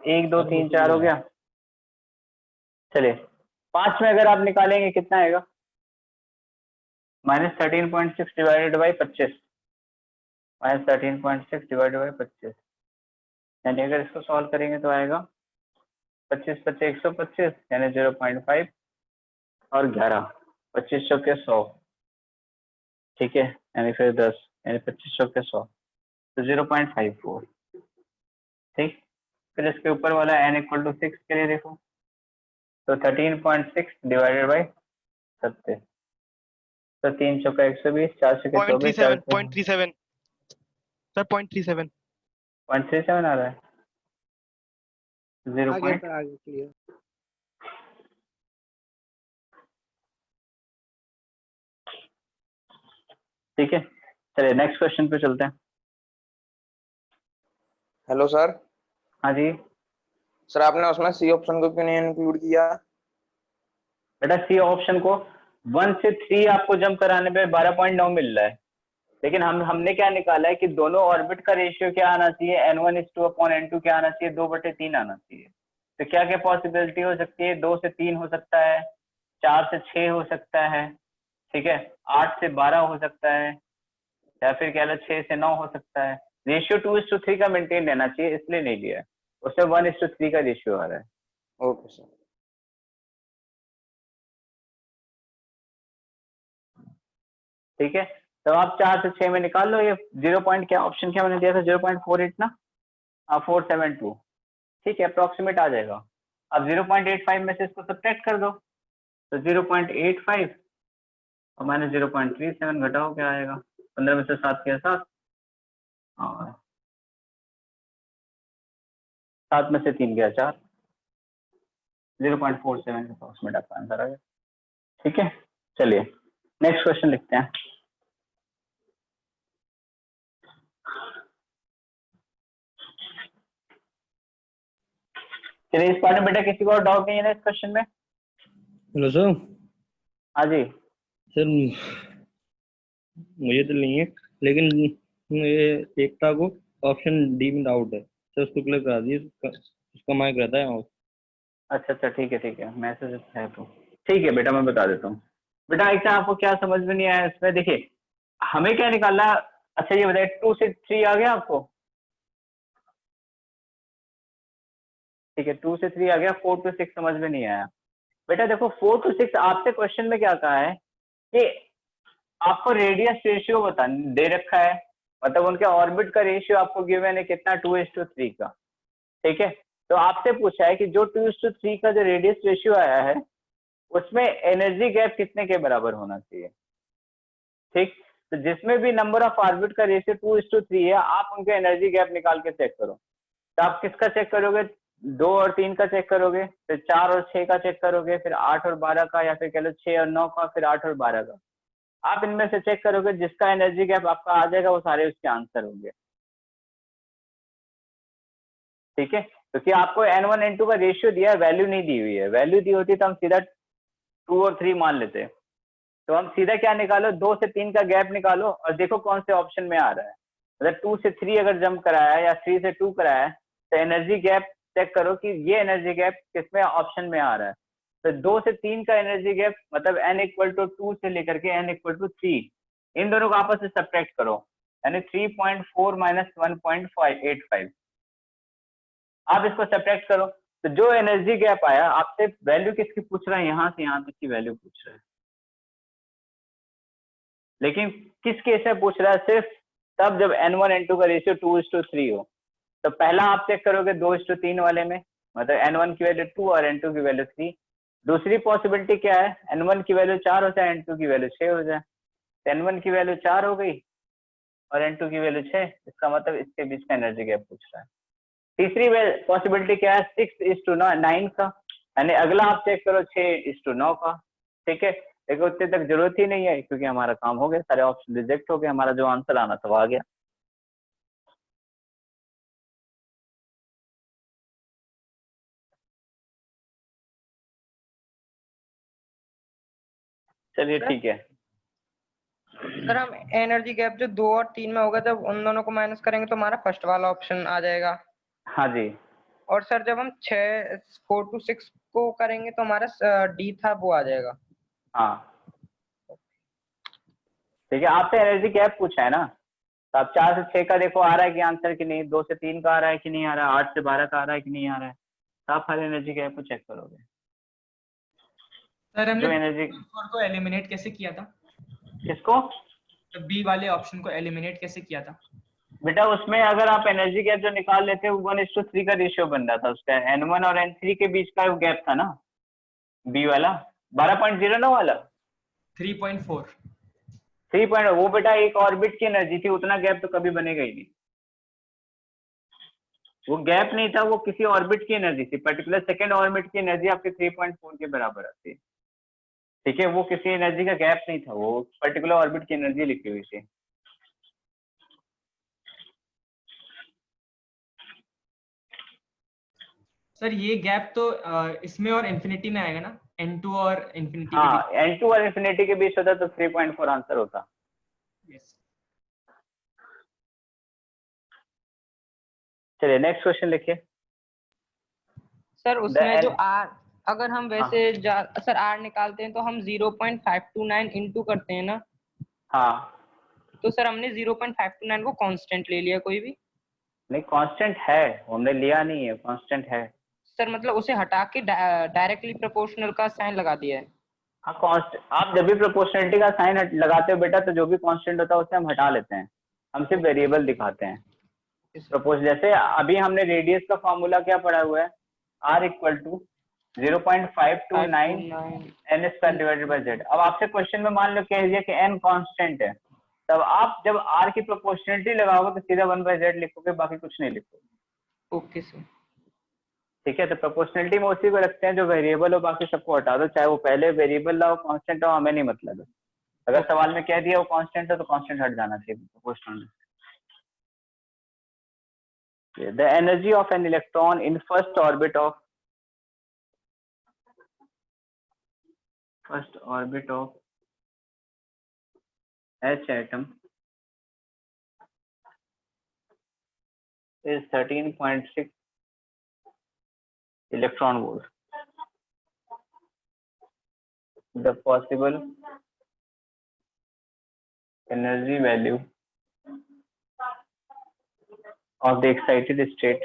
A: 1 2 3 4 हो गया। चलिए 5 में अगर आप निकालेंगे कितना आएगा? -13.6 डिवाइडेड बाई 25, -13.6 डिवाइडेड बाई 25, यानी अगर इसको सॉल्व करेंगे तो आएगा 25 25 125 यानी 0.5 और 11 25 चौके 100, ठीक है, यानी फिर 10 यानी 25 चौके 100 तो 0.54, ठीक। फिर इसके ऊपर वाला n = 6 के लिए देखो तो 13.6 डिवाइडेड बाई 70, तो 3 चौका 120, 4 चौके 24, 4
C: 0.37 सर 0.37
A: 0.37 आ रहा है। 0.
I: आ गया सर, आ गया क्लियर।
A: ठीक है, चलिए नेक्स्ट क्वेश्चन पे चलते हैं।
J: Hello sir.
A: हाँ जी
J: सर आपने उसमें सी ऑप्शन को क्यों नहीं इंक्लूड किया?
A: बेटा सी ऑप्शन को 1 से 3 आपको जंप कराने पे 12.9 मिल रहा है, लेकिन हमने क्या निकाला है कि दोनों ऑर्बिट का रेशियो क्या आना चाहिए, n1:n2 क्या आना चाहिए, 2/3 आना चाहिए। तो क्या क्या पॉसिबिलिटी हो सकती है? 2 से 3 हो सकता है, 4 से 6 हो सकता है, ठीक है, 8 से 12 हो सकता है, या फिर कह लो 6 से 9 हो सकता है। रेशियो 2:3 का मेंटेन रहना चाहिए, इसलिए नहीं लिया है, उसमें 1:3 का रेशियो आ रहा है।
J: Okay sir.
A: ठीक है, तो आप 4 से 6 में निकाल लो ये 0. क्या ऑप्शन क्या मैंने दिया था, 0.48 ना, 472, ठीक है, अप्रोक्सीमेट आ जाएगा। अब 0.85 में से इसको सब्ट्रैक्ट कर दो तो 0.85 और -0.37 घटाओ क्या आएगा, 15 में से 7 के 7 और 7 में से 3 गया 4, 0.47 अप्रोक्सीमेट आपका आंसर आ गया। ठीक है, चलिए नेक्स्ट क्वेश्चन लिखते हैं। चलिए इस बारे में बेटा किसी को और डाउट नहीं है ना इस क्वेश्चन में?
G: Hello sir.
A: हाँ जी
G: सर मुझे तो नहीं है, लेकिन ये एकता को ऑप्शन डी में डाउट है सर, उसको क्लियर करा दीजिए, उसका माइक रहता है ऑफ।
A: अच्छा ठीक है मैसेज है तो ठीक है बेटा, मैं बता देता हूँ। बेटा एक आपको क्या समझ में नहीं आया इसमें, देखिए हमें क्या निकालना। अच्छा ये बताइए 2 से 3 आ गया आपको? ठीक है 2 से 3 आ गया, 4 to 6 समझ में नहीं आया। बेटा देखो 4 to 6 आपसे क्वेश्चन में क्या कहा है कि आपको रेडियस रेशियो बता दे रखा है, मतलब उनके ऑर्बिट का रेशियो आपको गिवन है कितना, 2:3 का, ठीक है। तो आपसे पूछा है कि जो 2:3 का जो रेडियस रेशियो आया है उसमें एनर्जी गैप कितने के बराबर होना चाहिए, ठीक। तो जिसमें भी नंबर ऑफ ऑर्बिट का रेशियो 2:3 है, आप उनके एनर्जी गैप निकाल के चेक करो। तो आप किसका चेक करोगे, 2 और 3 का चेक करोगे, फिर 4 और 6 का चेक करोगे, फिर 8 और 12 का, या फिर कह लो 6 और 9 का, फिर 8 और 12 का। आप इनमें से चेक करोगे, जिसका एनर्जी गैप आपका आ जाएगा वो सारे उसके आंसर होंगे, ठीक है। क्योंकि आपको n1 n2 का रेशियो दिया है, वैल्यू नहीं दी हुई है। वैल्यू दी होती तो हम सीधा 2 और 3 मान लेते। तो हम सीधा क्या निकालो, 2 से 3 का गैप निकालो और देखो कौन से ऑप्शन में आ रहा है। अगर 2 से 3 अगर जंप कराया है या 3 से 2 कराया है तो एनर्जी गैप चेक करो कि ये एनर्जी गैप किसमें ऑप्शन में आ रहा है। तो 2 से 3 का एनर्जी गैप मतलब n = 2 से लेकर के n = 3, इन दोनों को आपस में सब्ट्रैक्ट करो, यानी 3.4 - 1.85। आप इसको सब्ट्रैक्ट करो तो जो एनर्जी गैप आया, आपसे वैल्यू किसकी पूछ रहा है, यहाँ से यहाँ तक की वैल्यू पूछ रहा है, लेकिन किस केस में पूछ रहा है, सिर्फ तब जब n1 n2 का रेशियो 2:3 हो। तो पहला आप चेक करोगे 2:3 वाले में, मतलब n1 की वैल्यू 2 और n2 की वैल्यू 3। दूसरी पॉसिबिलिटी क्या है, n1 की वैल्यू 4 हो जाए, n2 की वैल्यू 6 हो जाए। तो n1 की वैल्यू 4 हो गई और n2 की वैल्यू 6, इसका मतलब इसके बीच का एनर्जी गैप पूछ रहा है। तीसरी पॉसिबिलिटी क्या है, 6:9 का, यानी अगला आप चेक करो 6:9 का, ठीक है। लेकिन उतने तक जरूरत ही नहीं है क्योंकि हमारा काम हो गया, सारे ऑप्शन रिजेक्ट हो गए, हमारा जो आंसर आना था वो आ गया। चलिए ठीक है,
B: सर हम एनर्जी गैप जो 2 और 3 में होगा, जब उन दोनों को माइनस करेंगे तो हमारा फर्स्ट वाला ऑप्शन आ जाएगा।
A: हाँ जी।
B: और सर जब हम 4 to 6 को करेंगे तो हमारा डी था वो आ जाएगा।
A: हाँ ठीक है, आपसे एनर्जी गैप पूछा है ना, तो आप 4 से 6 का देखो आ रहा है कि आंसर कि नहीं, 2 से 3 का आ रहा है कि नहीं आ रहा है, 8 से 12 का आ रहा है कि नहीं आ रहा है, तो आप हर एनर्जी गैप को चेक करोगे।
E: सर हमने
A: जो एनर्जी
E: को एलिमिनेट कैसे किया था?
A: किसको?
E: बी वाले ऑप्शन को एलिमिनेट कैसे किया था?
A: बेटा उसमें अगर आप एनर्जी गैप जो निकाल लेते वो 1:3 का रेशियो बन रहा था, उसका N1 और N3 के बीच का गैप था ना, बी वाला 12.09 वाला
E: 3.4।
A: 3 वो बेटा एक ऑर्बिट की एनर्जी थी, उतना गैप तो कभी बनेगा ही नहीं। वो गैप नहीं था, वो किसी ऑर्बिट की एनर्जी थी, पर्टिकुलर सेकेंड ऑर्बिट की एनर्जी आपके 3.4 के बराबर आती है। ठीक है, वो किसी एनर्जी का गैप नहीं था, वो पर्टिकुलर ऑर्बिट की एनर्जी लिखी हुई थी।
E: सर ये गैप तो इसमें और इंफिनिटी में आएगा ना, N2 और इंफिनिटी के
A: हाँ, N2 और इंफिनिटी के बीच होता तो 3.4 आंसर होता।
E: बीच।
A: चलिए नेक्स्ट क्वेश्चन लिखिए।
B: सर उसमें जो
A: The-
B: आर, अगर हम वैसे सर आर निकालते हैं तो हम 0.529 इंटू करते हैं ना,
A: हाँ
B: तो सर हमने 0.529 को कांस्टेंट ले लिया कोई भी।
A: नहीं, कांस्टेंट है, हमने लिया नहीं है, कांस्टेंट है।
B: सर मतलब उसे हटा के डायरेक्टली प्रोपोर्शनल का साइन लगा दिया है।
A: हाँ कांस्टेंट, आप जब भी प्रोपोर्शनलिटी का साइन लगाते हो बेटा तो जो भी कांस्टेंट होता है उसे हम हटा लेते हैं, हम सिर्फ वेरिएबल दिखाते हैं। जैसे अभी हमने रेडियस का फॉर्मूला क्या पढ़ा हुआ है, R equal to 0.529 n square divided by z। अब आपसे क्वेश्चन में मान लो कह दिया कि n कांस्टेंट है, तब आप जब R की प्रोपोर्शनलिटी लगाओगे तो सीधा 1/z लिखोगे, बाकी कुछ नहीं लिखोगे।
B: Okay sir.
A: ठीक है, तो प्रोपोर्शनलिटी में उसी को रखते हैं जो वेरिएबल हो, बाकी सबको हटा दो, चाहे वो पहले वेरिएबल लाओ कांस्टेंट हो, हमें नहीं मतलब है। अगर सवाल में कह दिया वो कांस्टेंट है तो कांस्टेंट हट जाना चाहिए proportional. The energy of an electron in first orbit of H atom is 13.6 electron volt. The possible energy value of the excited state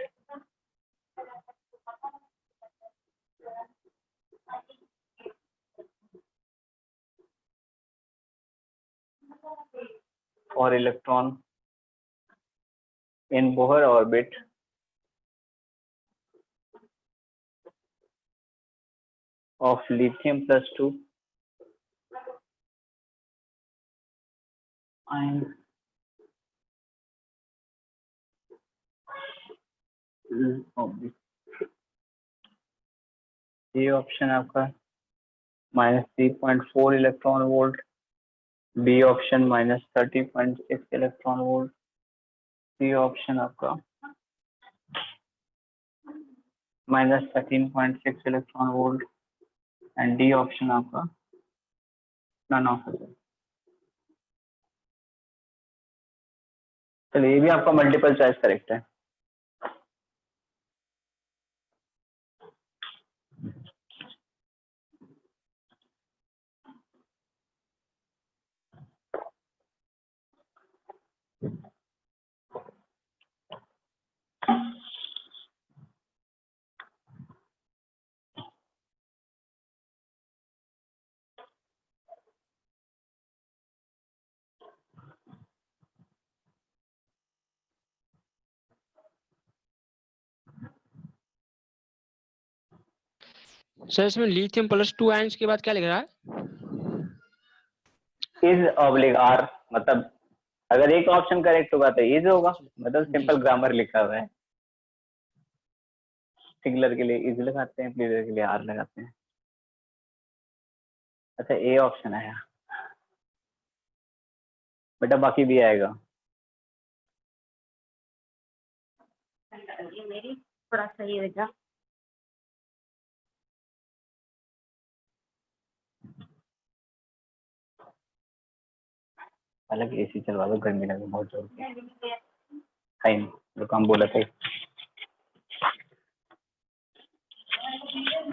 A: for electron in Bohr orbit of lithium plus 2 and ये option आपका -3.4 electron volt, B option -30.6 electron volt, C option आपका -13.6 electron volt and D option आपका none of it. चलिए ये भी आपका multiple choice correct है।
D: Sir इसमें लिथियम +2 आयंस के बाद क्या लिख रहा है?
A: इज ऑब्लिक आर, मतलब अगर एक ऑप्शन करेक्ट होगा तो इज होगा, मतलब सिंपल ग्रामर लिखा हुआ है। सिंगुलर के लिए इज लगाते हैं, प्लूरल के लिए आर लगाते हैं। अच्छा ए ऑप्शन आया बेटा, बाकी भी आएगा।
K: ये मेरी थोड़ा सही हो जा।
A: अलग एसी चलवा दो, गर्मी लगे बहुत जोर की। है नहीं जो काम बोला था।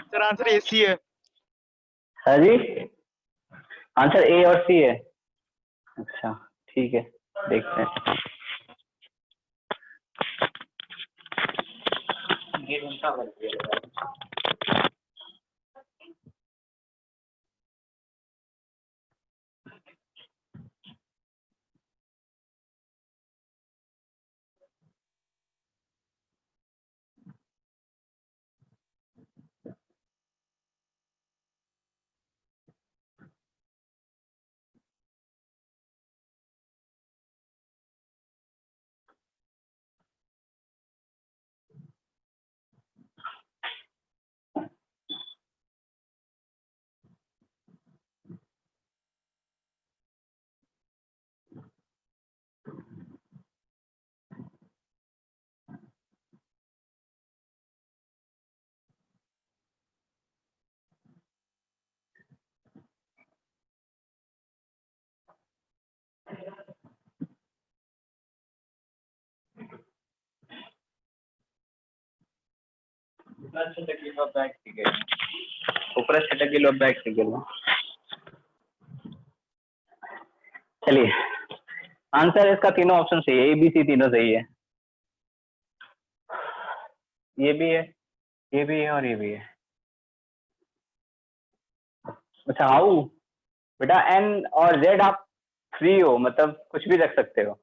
C: सर आंसर एसी है।
A: हाँ जी, आंसर ए और सी है। अच्छा ठीक है, देखते हैं। ये उनका बन गया। ऊपर छटक किलो बैग चलिए, आंसर इसका तीनों ऑप्शन सही है, ए बी सी तीनों सही है। ये भी है, ये भी है और ये भी है। अच्छा हाउ बेटा, एन और जेड आप फ्री हो, मतलब कुछ भी रख सकते हो।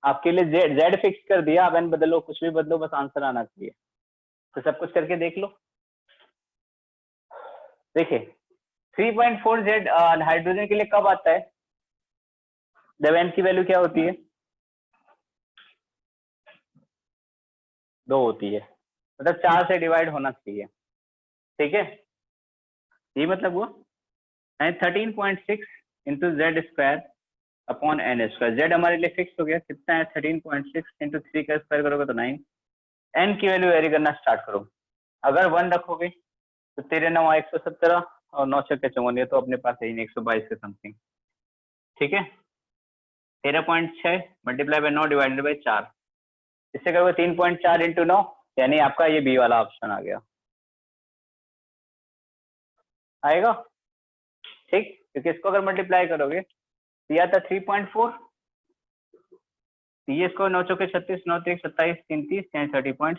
A: आपके लिए जेड जेड फिक्स कर दिया, आप एन बदलो, कुछ भी बदलो, बस आंसर आना चाहिए। तो सब कुछ करके देख लो। देखिए 3.4 जेड हाइड्रोजन के लिए कब आता है, जब एन की वैल्यू क्या होती है, 2 होती है, मतलब 4 से डिवाइड होना चाहिए। ठीक है, ये मतलब हुआ 13.6 into Z square upon n square. Z हमारे लिए फिक्स हो गया, कितना है 13.6 इंटू 3 का स्क्वायर करोगे तो 9। एन की वैल्यू वेरी करना स्टार्ट करो। अगर 1 रखोगे तो 13 9 117 और 9 6 54, तो अपने पास है 122 के समथिंग। ठीक है, 13.6 मल्टीप्लाई बाय 9 डिवाइडेड बाय 4, इससे करोगे 3.4 इंटू 9, यानी आपका ये बी वाला ऑप्शन आ गया, आएगा। ठीक, क्योंकि इसको अगर मल्टीप्लाई करोगे तो यह था 3.4, ये इसको 9 चौके 36, 9 3 27, 3 30 यानी 30.6।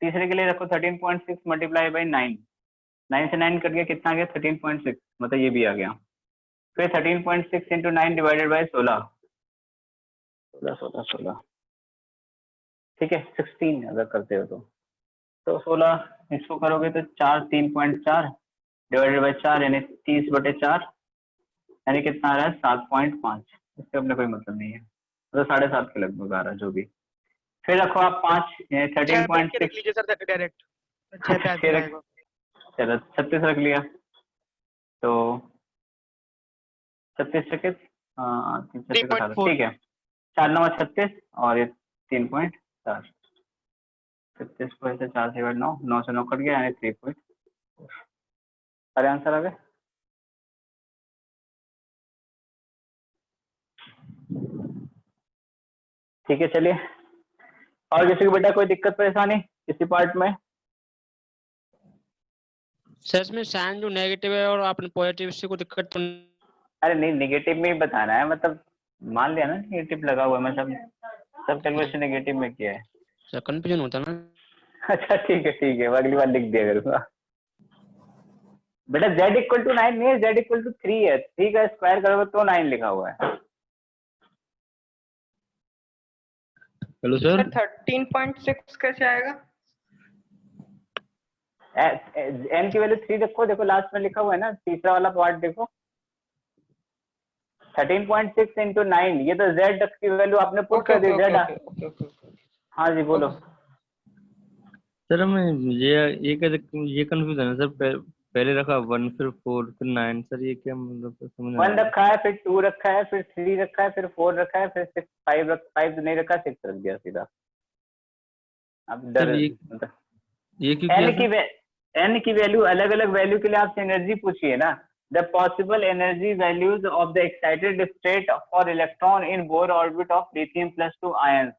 A: तीसरे के लिए रखो 13.6 मल्टीप्लाई बाई 9, 9 से 9 कट गया, कितना आ गया 13.6, मतलब ये भी आ गया। फिर 13.6 इंटू 9 डिवाइडेड बाई 16, 16 ठीक है, 16 अगर करते हो तो 16 इसको करोगे तो 4 3.4 डिवाइडेड बाई 4 यानी 30/4, यानी कितना आ रहा है 7.5। इससे अपने कोई मतलब नहीं है, तो 7.5 के लगभग आ रहा है जो भी। फिर रखो आप 5 13.6
C: लीजिए सर डायरेक्ट 6 पे आंसर आएगा।
A: चलो 36 रख लिया, तो 36 सेकेंड, हाँ 3 ठीक है, 4 9 36 और ये 3.4, 36 को ऐसे 4 से 9, 9 से 9 कट गया यानी 3.4। सारे आंसर आ गए। ठीक है, चलिए, और किसी को बेटा कोई दिक्कत परेशानी किसी पार्ट में?
D: सर इसमें साइन जो नेगेटिव है और आपने पॉजिटिव, इससे कोई दिक्कत तो नहीं?
A: अरे नहीं, नेगेटिव में ही बताना है, मतलब मान लिया ना नेगेटिव लगा हुआ है, मैं सब कैलकुलेशन नेगेटिव में किया है।
D: सर कंफ्यूजन होता ना।
A: अच्छा ठीक है, मैं अगली बार लिख दिया करूंगा। बेटा z इक्वल टू 9 नहीं है, z इक्वल टू 3 है, 3 का स्क्वायर करोगे तो 9 लिखा हुआ है।
G: हेलो सर,
B: 13.6 कैसे आएगा?
A: n की वैल्यू 3 रखो, देखो लास्ट में लिखा हुआ है ना, तीसरा वाला पार्ट देखो, 13.6 इंटू 9, ये तो z की वैल्यू आपने पुट कर दी। z हाँ जी बोलो।
G: सर मैं ये कंफ्यूजन है सर, पहले रखा 1 फिर 4 फिर 9, सर ये क्या मतलब समझ
A: 1 रखा है, फिर 2 रखा है, फिर 3 रखा है, फिर 4 रखा है, फिर 6 5 नहीं रखा, 6 रख दिया सीधा। अब डर
G: ये क्यों किया
A: n की वैल्यू अलग अलग वैल्यू के लिए आपसे एनर्जी पूछिए ना, the possible energy values of the excited state for electron in Bohr orbit of lithium plus 2 ions.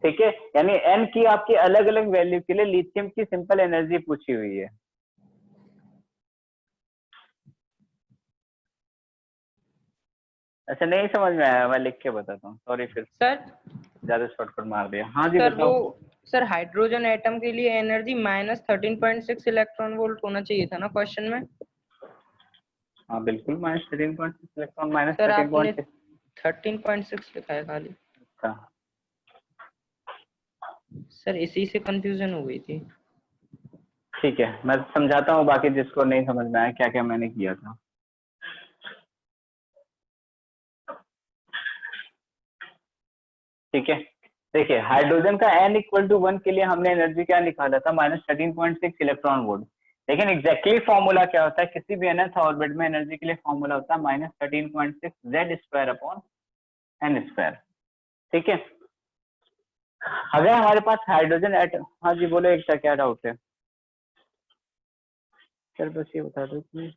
A: ठीक है, यानी n की आपकी अलग अलग वैल्यू के लिए लिथियम की सिंपल एनर्जी पूछी हुई है। अच्छा नहीं समझ में आया, मैं लिख के बताता हूँ, सॉरी फिर
B: सर
A: ज्यादा शॉर्टकट मार दिया। हाँ जी
B: सर
A: बताओ।
B: वो सर हाइड्रोजन एटम के लिए एनर्जी -13.6 इलेक्ट्रॉन वोल्ट होना चाहिए था ना क्वेश्चन में।
A: हाँ बिल्कुल, -13.6 इलेक्ट्रॉन
B: सर आपने
A: -13.6।
B: 13.6 लिखा है खाली।
A: अच्छा
B: सर इसी से कंफ्यूजन हो गई थी।
A: ठीक है, मैं समझाता हूँ बाकी जिसको नहीं समझ में आया क्या क्या मैंने किया था। ठीक है, देखिए हाइड्रोजन का n इक्वल टू 1 के लिए हमने एनर्जी क्या निकाला था, -13.6 इलेक्ट्रॉन वोल्ट। लेकिन एग्जैक्टली फॉर्मूला क्या होता है, किसी भी nth ऑर्बिट में एनर्जी के लिए फॉर्मूला होता है -13.6 z² अपॉन n स्क्वायर। ठीक है, अगर हमारे पास हाइड्रोजन एटम, हाँ जी बोलो एक क्या डाउट है सर? बस ये बता दो कि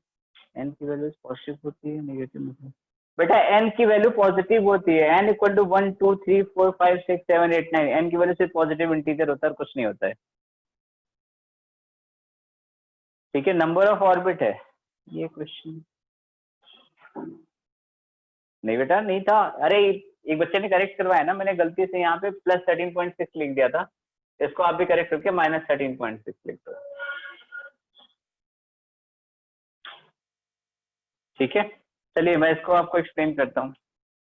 A: n की वैल्यू पॉजिटिव होती है नेगेटिव मतलब? बेटा n की वैल्यू पॉजिटिव होती है, n इक्वल टू 1 2 3 4 5 6 7 8 9, n की वैल्यू सिर्फ पॉजिटिव इंटीजर होता है और कुछ नहीं होता है। ठीक है, नंबर ऑफ ऑर्बिट है ये क्वेश्चन। नहीं बेटा नहीं था, अरे एक बच्चे ने करेक्ट करवाया ना, मैंने गलती से यहाँ पे +13.6 लिख दिया था, इसको आप भी करेक्ट करके -13.6 लिख दो। ठीक है, चलिए मैं इसको आपको एक्सप्लेन करता हूँ।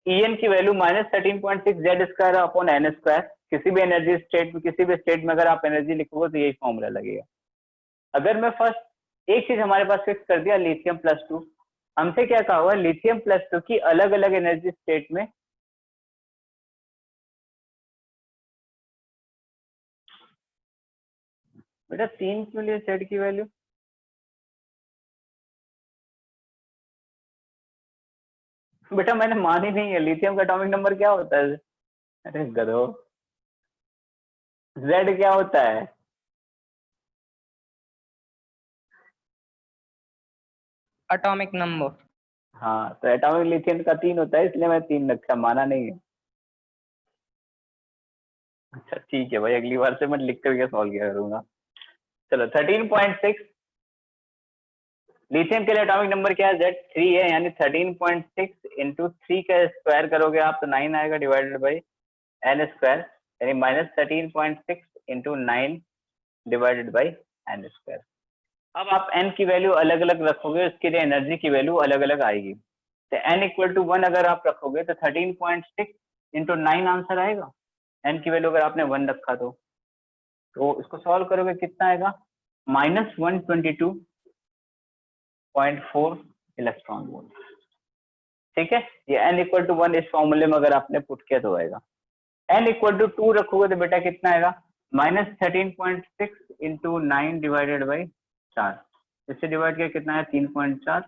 A: En की वैल्यू -13.6 z² अपॉन n²। किसी भी एनर्जी स्टेट में, किसी भी स्टेट में अगर आप एनर्जी लिखोगे तो यही फॉर्मूला लगेगा। अगर मैं फर्स्ट एक चीज हमारे पास फिक्स कर दिया, लिथियम +2, हमसे क्या कहा हुआ, लिथियम +2 की अलग अलग एनर्जी स्टेट में बेटा 3 क्यों लिए z की वैल्यू? बेटा मैंने मानी नहीं है, लिथियम का एटॉमिक नंबर क्या होता है? अरे गधो, z क्या होता है?
B: Atomic number.
A: हाँ तो एटॉमिक लिथियम का 3 होता है, इसलिए मैं 3 रखा, माना नहीं है। अच्छा ठीक है भाई, अगली बार से मैं लिख करके सॉल्व किया करूंगा। चलो 13.6, लिथियम के लिए एटॉमिक नंबर क्या है, Z3 है, यानी 13.6 इंटू 3 का स्क्वायर करोगे आप तो 9 आएगा डिवाइडेड बाई n², यानी -13.6 इंटू 9 डिवाइडेड बाई n²। अब आप n की वैल्यू अलग अलग रखोगे, उसके लिए एनर्जी की वैल्यू अलग अलग आएगी। तो n इक्वल टू 1 अगर आप रखोगे तो 13.6 इंटू 9 आंसर आएगा। n की वैल्यू अगर आपने 1 रखा तो इसको सॉल्व करोगे कितना आएगा, -122.4 इलेक्ट्रॉन वोल्ट। ठीक है, ये n इक्वल टू 1 इस फॉर्मूले में अगर आपने पुट किया तो आएगा। n इक्वल टू 2 रखोगे तो बेटा कितना आएगा, -13.6 इंटू 9 डिवाइडेड बाई 4, इससे डिवाइड किया कितना है 3.4,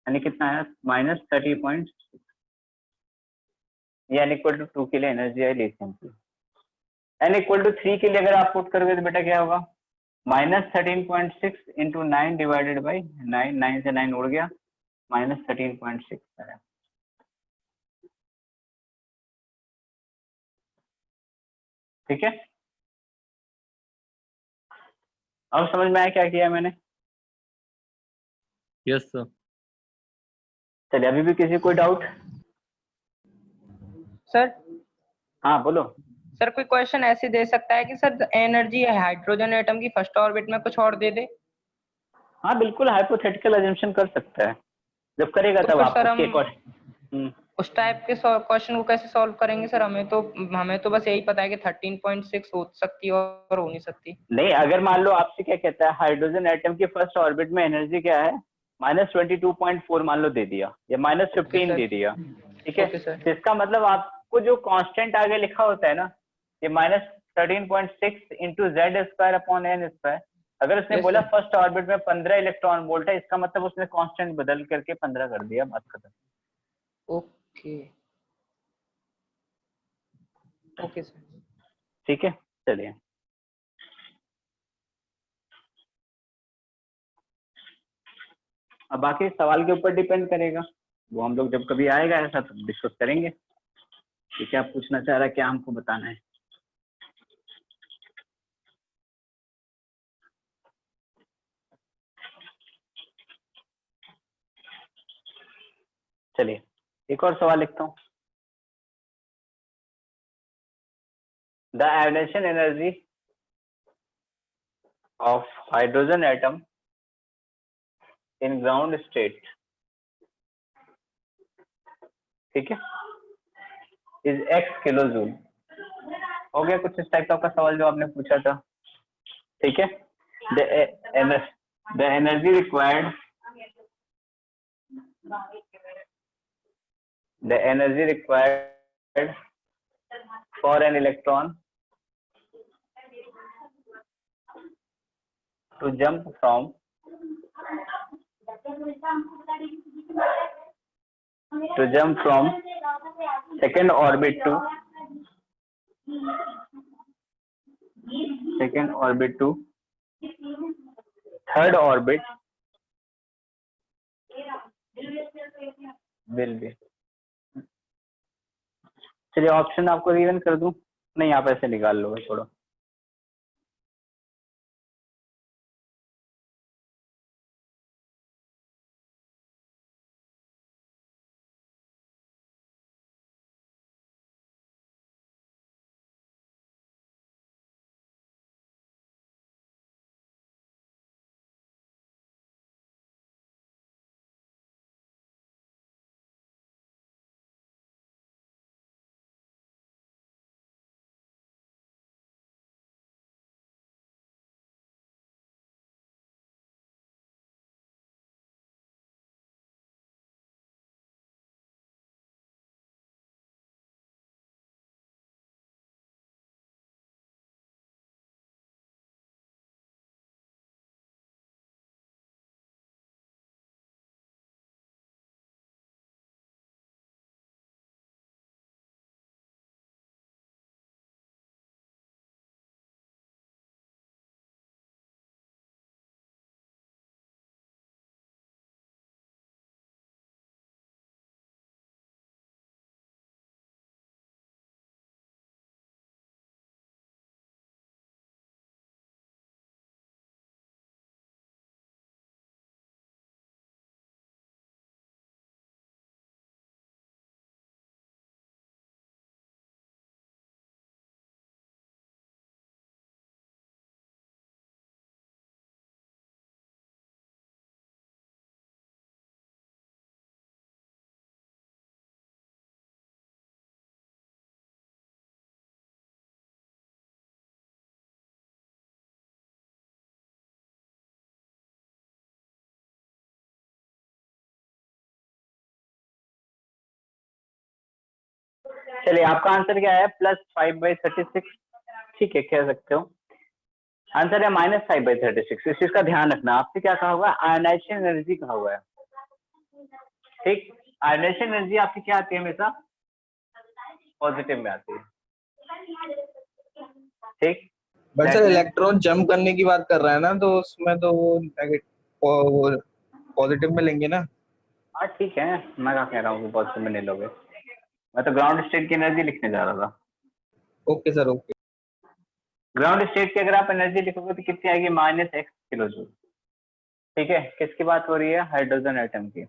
A: यानी कितना है -30.6। ये n इक्वल टू 2 के लिए एनर्जी है लिथियम की। n इक्वल टू 3 के लिए अगर आप पुट करोगे तो बेटा क्या होगा, -13.6 इंटू 9 डिवाइडेड बाई 9, 9 से 9 उड़ गया, -13.6 है। ठीक है, अब समझ में आया क्या किया मैंने?
G: Yes sir.
A: चलिए अभी भी किसी कोई डाउट?
B: सर
A: हाँ बोलो।
B: सर कोई क्वेश्चन ऐसे दे सकता है कि सर एनर्जी हाइड्रोजन एटम की फर्स्ट ऑर्बिट में कुछ और दे दे?
A: हाँ बिल्कुल, हाइपोथेटिकल अजम्पशन कर सकता है, जब करेगा
B: तो
A: तब
B: फिर
A: आप
B: सर
A: उसके
B: हम उस टाइप के क्वेश्चन को कैसे सॉल्व करेंगे सर? हमें तो बस यही पता है कि 13.6 हो सकती है और हो नहीं सकती।
A: नहीं, अगर मान लो आपसे क्या कहता है, हाइड्रोजन एटम की फर्स्ट ऑर्बिट में एनर्जी क्या है, -22.4 मान लो दे दिया, या -15 दे दिया। ठीक है, तो इसका मतलब आपको जो कांस्टेंट आगे लिखा होता है ना, ये -13.6 इंटू Z² अपॉन n², अगर उसने बोला फर्स्ट ऑर्बिट में 15 इलेक्ट्रॉन वोल्ट है, इसका मतलब उसने कांस्टेंट बदल करके 15 कर दिया, बात खत्म।
B: Okay okay sir.
A: ठीक है, चलिए अब बाकी सवाल के ऊपर डिपेंड करेगा, वो हम लोग जब कभी आएगा ऐसा तो डिस्कस करेंगे कि क्या पूछना चाह रहा है, क्या हमको बताना है। चलिए एक और सवाल लिखता हूँ। The ionisation energy of hydrogen atom in ground state, ठीक है, इज x किलो जूल। हो गया कुछ इस टाइप का आपका सवाल जो आपने पूछा था, ठीक है। The energy required, the energy required for an electron to jump from second orbit to third orbit will be, चलिए ऑप्शन आपको रिवीजन कर दूं, नहीं आप ऐसे निकाल लोगे थोड़ा। चलिए आपका आंसर क्या है, +5/36, ठीक है कह सकते हो। आंसर है -5/36। इस चीज का ध्यान रखना, आपसे क्या कहा हुआ है, आयनाइजेशन एनर्जी कहा हुआ है, ठीक। आयनाइजेशन एनर्जी आपकी क्या आती है, हमेशा पॉजिटिव में आती है, ठीक।
F: बट सर इलेक्ट्रॉन जंप करने की बात कर रहा है ना, तो उसमें तो वो नेगेटिव पॉजिटिव में लेंगे ना।
A: हाँ ठीक है, मैं क्या कह रहा हूँ कि पॉजिटिव में नहीं लोगे, मैं तो ग्राउंड स्टेट की एनर्जी लिखने जा रहा था।
F: Okay sir okay.
A: Ground state की अगर आप एनर्जी लिखोगे तो कितनी आएगी, -x किलो जूल, ठीक है। किसकी बात हो रही है, हाइड्रोजन एटम की।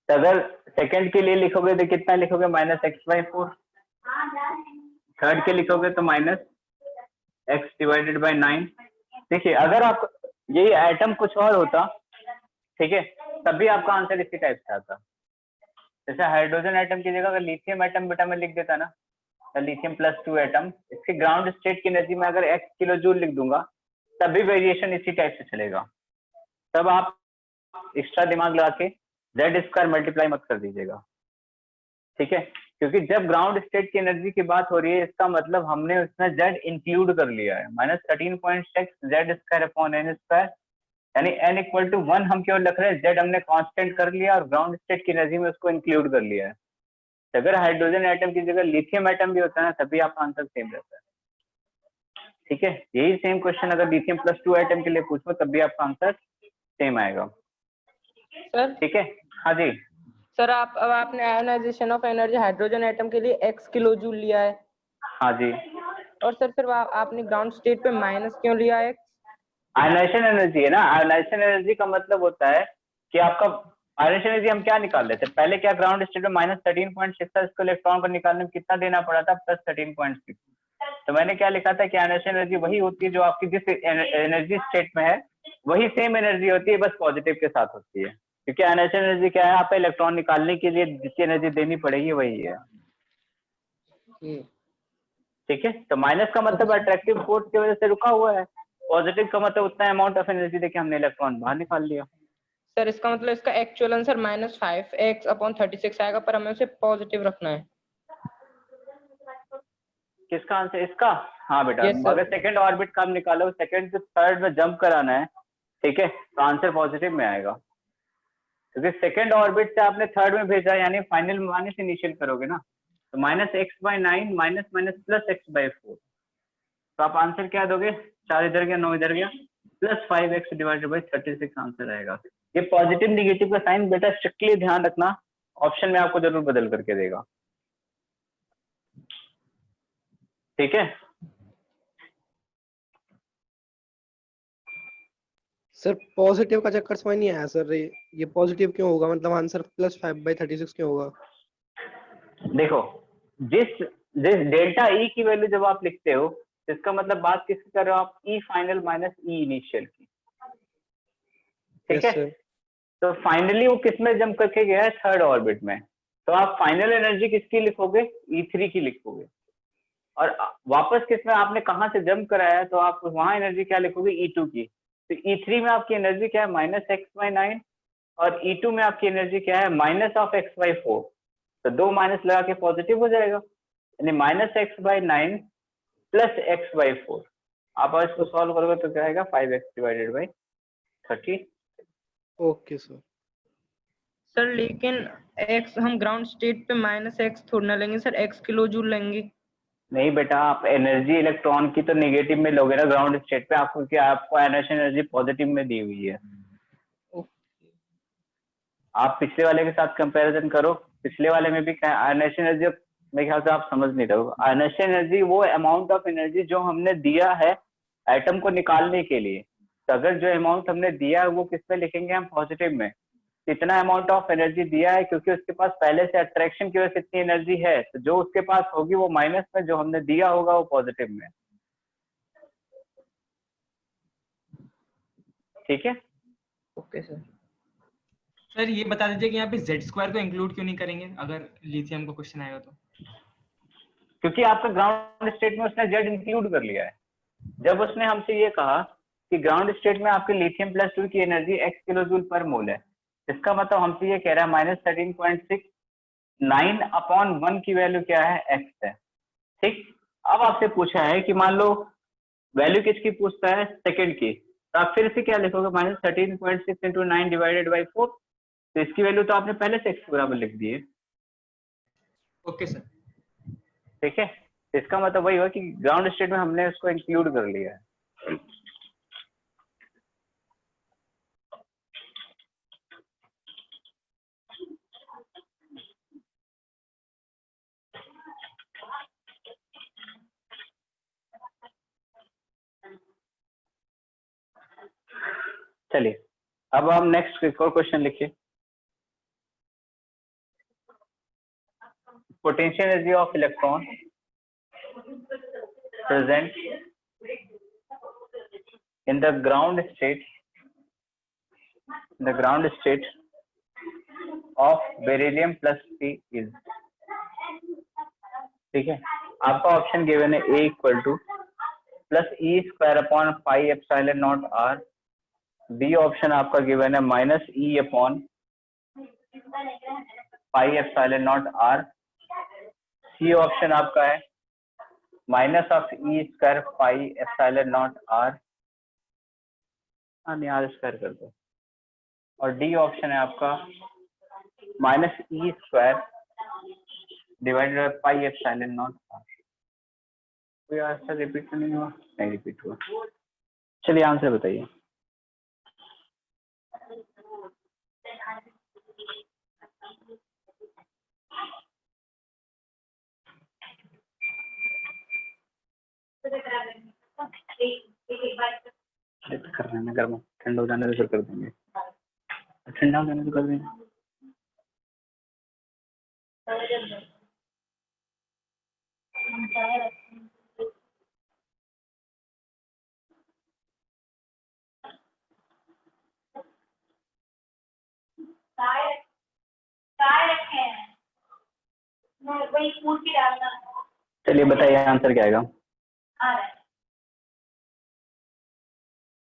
A: तो अगर सेकंड के लिए लिखोगे तो कितना लिखोगे, -x/4। थर्ड के लिखोगे तो -x/9। देखिए अगर आप यही एटम कुछ और होता, ठीक है, तब भी आपका आंसर इसी टाइप से आता। जैसे हाइड्रोजन एटम की जगह अगर लिथियम एटम बेटा में लिख देता ना, लिथियम +2 एटम, इसके ग्राउंड स्टेट की एनर्जी में अगर x किलो जूल लिख दूंगा तब भी वेरिएशन इसी टाइप से चलेगा। तब आप एक्स्ट्रा दिमाग लगा के z² मल्टीप्लाई मत कर दीजिएगा, ठीक है, क्योंकि जब ग्राउंड स्टेट की एनर्जी की बात हो रही है इसका मतलब हमने उसमें z इंक्लूड कर लिया है, -13.6 z²/n², यानी n = 1 हम क्यों लिख रहे हैं, z हमने कांस्टेंट कर लिया और ग्राउंड स्टेट की एनर्जी में उसको इंक्लूड कर लिया है। अगर हाइड्रोजन एटम की जगह लिथियम एटम भी होता है ना, तभी आपका आंसर सेम रहता है, ठीक है। यही सेम क्वेश्चन अगर लिथियम +2 एटम के लिए पूछो तब भी आपका आंसर सेम आएगा।
B: सर
A: ठीक है, हाँ जी।
B: सर अब आपने ionisation of energy hydrogen atom के लिए x किलो जूल लिया है।
A: हाँ जी।
B: और सर फिर आपने ग्राउंड स्टेट पे माइनस क्यों लिया है?
A: आयनाइजेशन एनर्जी है ना, आयनाइजेशन एनर्जी का मतलब होता है कि आपका आयनाइजेशन एनर्जी हम क्या निकाल रहे थे पहले, क्या ग्राउंड स्टेट में -13.6 था, इसको इलेक्ट्रॉन को निकालने में कितना देना पड़ा था, +13.6। तो मैंने क्या लिखा था कि आयनाइजेशन एनर्जी वही होती है जो आपकी जिस एनर्जी स्टेट में है वही सेम एनर्जी होती है, बस पॉजिटिव के साथ होती है, क्योंकि आयनाइजेशन एनर्जी क्या है, आप इलेक्ट्रॉन निकालने के लिए जितनी एनर्जी देनी पड़ेगी वही है। ठीक है, तो माइनस का मतलब अट्रैक्टिव फोर्स की वजह से रुका हुआ है, पॉजिटिव का मतलब उतना अमाउंट ऑफ एनर्जी देके हमने इलेक्ट्रॉन बाहर निकाल लिया।
B: सर इसका मतलब इसका एक्चुअल आंसर -5x/36 आएगा, पर हमें उसे पॉजिटिव रखना है।
A: किसका आंसर इसका? हाँ बेटा,
B: Yes, sir.
A: अगर सेकंड ऑर्बिट का हम निकालो, सेकंड से थर्ड में जंप कराना है, ठीक है, तो आंसर पॉजिटिव में आएगा, क्योंकि सेकंड ऑर्बिट से आपने थर्ड में भेजा, यानी फाइनल माइनस इनिशियल करोगे ना, तो -x/9 माइनस +x/4, तो आप आंसर क्या दोगे, 4 इधर गया 9 इधर गया, +5x / 36 आंसर आएगा। ये पॉजिटिव निगेटिव का साइन बेटा स्ट्रिक्टली ध्यान रखना, ऑप्शन में आपको जरूर बदल करके देगा। ठीक है
I: सर पॉजिटिव का चक्कर समझ नहीं आया सर, ये पॉजिटिव क्यों होगा, मतलब आंसर +5/36 क्यों होगा?
A: देखो, जिस जिस डेल्टा ई की वैल्यू जब आप लिखते हो, इसका मतलब बात किसकी कर रहे हो आप, ई फाइनल माइनस ई इनिशियल की। ठीक है, तो फाइनली वो किस में जंप करके गया है, थर्ड ऑर्बिट में, तो आप फाइनल एनर्जी किसकी लिखोगे, E3 की लिखोगे, और वापस किस में आपने कहाँ से जंप कराया है, तो आप वहां एनर्जी क्या लिखोगे, E2 की। तो E3 में आपकी एनर्जी क्या है, -x/9, और E2 में आपकी एनर्जी क्या है, -x/4, तो 2 माइनस लगा के पॉजिटिव हो जाएगा, यानी -x/9 +x/4। आप इसको सॉल्व करोगे तो क्या आएगा, 5x / 30।
I: Okay sir.
B: सर लेकिन x हम ग्राउंड स्टेट पे -x थोड़ा ना लेंगे सर, x किलो जूल लेंगे।
A: नहीं बेटा, आप एनर्जी इलेक्ट्रॉन की तो नेगेटिव में लोगे ना ग्राउंड स्टेट पे, आपको क्या, आपको आयनाइजेशन एनर्जी पॉजिटिव में दी हुई है। आप पिछले वाले के साथ कंपैरिजन करो, पिछले वाले में भी आयनाइजेशन एनर्जी, मेरे ख्याल से आप समझ नहीं रहे हो। आयनाइजेशन एनर्जी वो अमाउंट ऑफ एनर्जी जो हमने दिया है एटम को निकालने के लिए, तो अगर जो अमाउंट हमने दिया है वो किस में लिखेंगे हम, पॉजिटिव में। इतना अमाउंट ऑफ एनर्जी दिया है क्योंकि उसके पास पहले से अट्रैक्शन की वजह से इतनी एनर्जी है, तो जो उसके पास होगी वो माइनस में, जो हमने दिया होगा वो पॉजिटिव में। ठीक है,
B: ओके सर।
E: सर ये बता दीजिए कि यहाँ पे Z² को इंक्लूड क्यों नहीं करेंगे अगर लिथियम को क्वेश्चन आएगा तो?
A: क्योंकि आपका ग्राउंड स्टेट में उसने Z इंक्लूड कर लिया है। जब उसने हमसे ये कहा कि ग्राउंड स्टेट में आपके लिथियम +2 की energy x kilo joule per मोल है, इसका मतलब हमसे ये कह रहा है -13.6, 9/1 की वैल्यू क्या है, x है। ठीक, अब आपसे पूछा है कि मान लो वैल्यू किसकी पूछता है, सेकंड की, तो आप फिर से क्या लिखोगे, -13.6 × 9 / 4, तो इसकी वैल्यू तो आपने पहले से x के बराबर लिख दी है।
E: Okay sir.
A: ठीक है, इसका मतलब वही हुआ कि ग्राउंड स्टेट में हमने उसको इंक्लूड कर लिया है। चलिए, अब हम नेक्स्ट एक और क्वेश्चन लिखिए। Potential energy of electron present in the ground state of beryllium +3 is, ठीक है, आपका ऑप्शन गिवन है A = +E² r, B option आपका गिवन है -E/πε0r, सी ऑप्शन आपका है -E²πε0r, यहाँ स्क्वायर कर दो, और डी ऑप्शन है आपका -E² / πε0r। कोई आंसर रिपीट नहीं हुआ? नहीं रिपीट हुआ। चलिए आंसर बताइए। अरे तो कर रहे हैं ना, गर्म ठंडा हो जाने तो फिर कर देंगे, ठंडा हो जाने तो कर देंगे। चलिए बताइए आंसर क्या आएगा।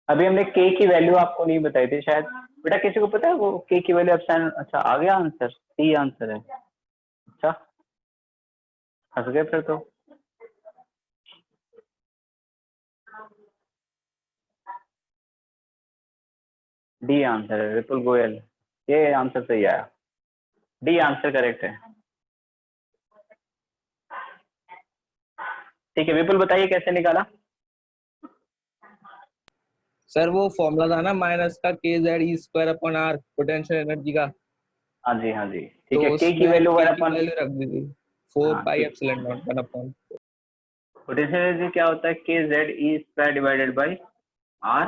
A: अभी हमने के की वैल्यू आपको नहीं बताई थी शायद, बेटा किसी को पता है वो के की वैल्यू एप्सिलॉन? अच्छा आ गया आंसर, सी आंसर है। अच्छा हंस गए फिर तो। डी आंसर है, विपुल गोयल, ये आंसर सही आया, डी आंसर करेक्ट है। ठीक है विपुल बताइए कैसे निकाला।
F: सर वो फॉर्मूला था ना माइनस का K Z E square upon R potential energy का।
A: हाँ जी हाँ जी ठीक
F: तो
A: है, के की वैल्यू वन अपॉन
F: रख दी थी 4
A: हाँ,
F: पाई
A: ठीक।
F: Epsilon naught 1 upon.
A: Potential energy क्या होता है, K Z E square divided by R.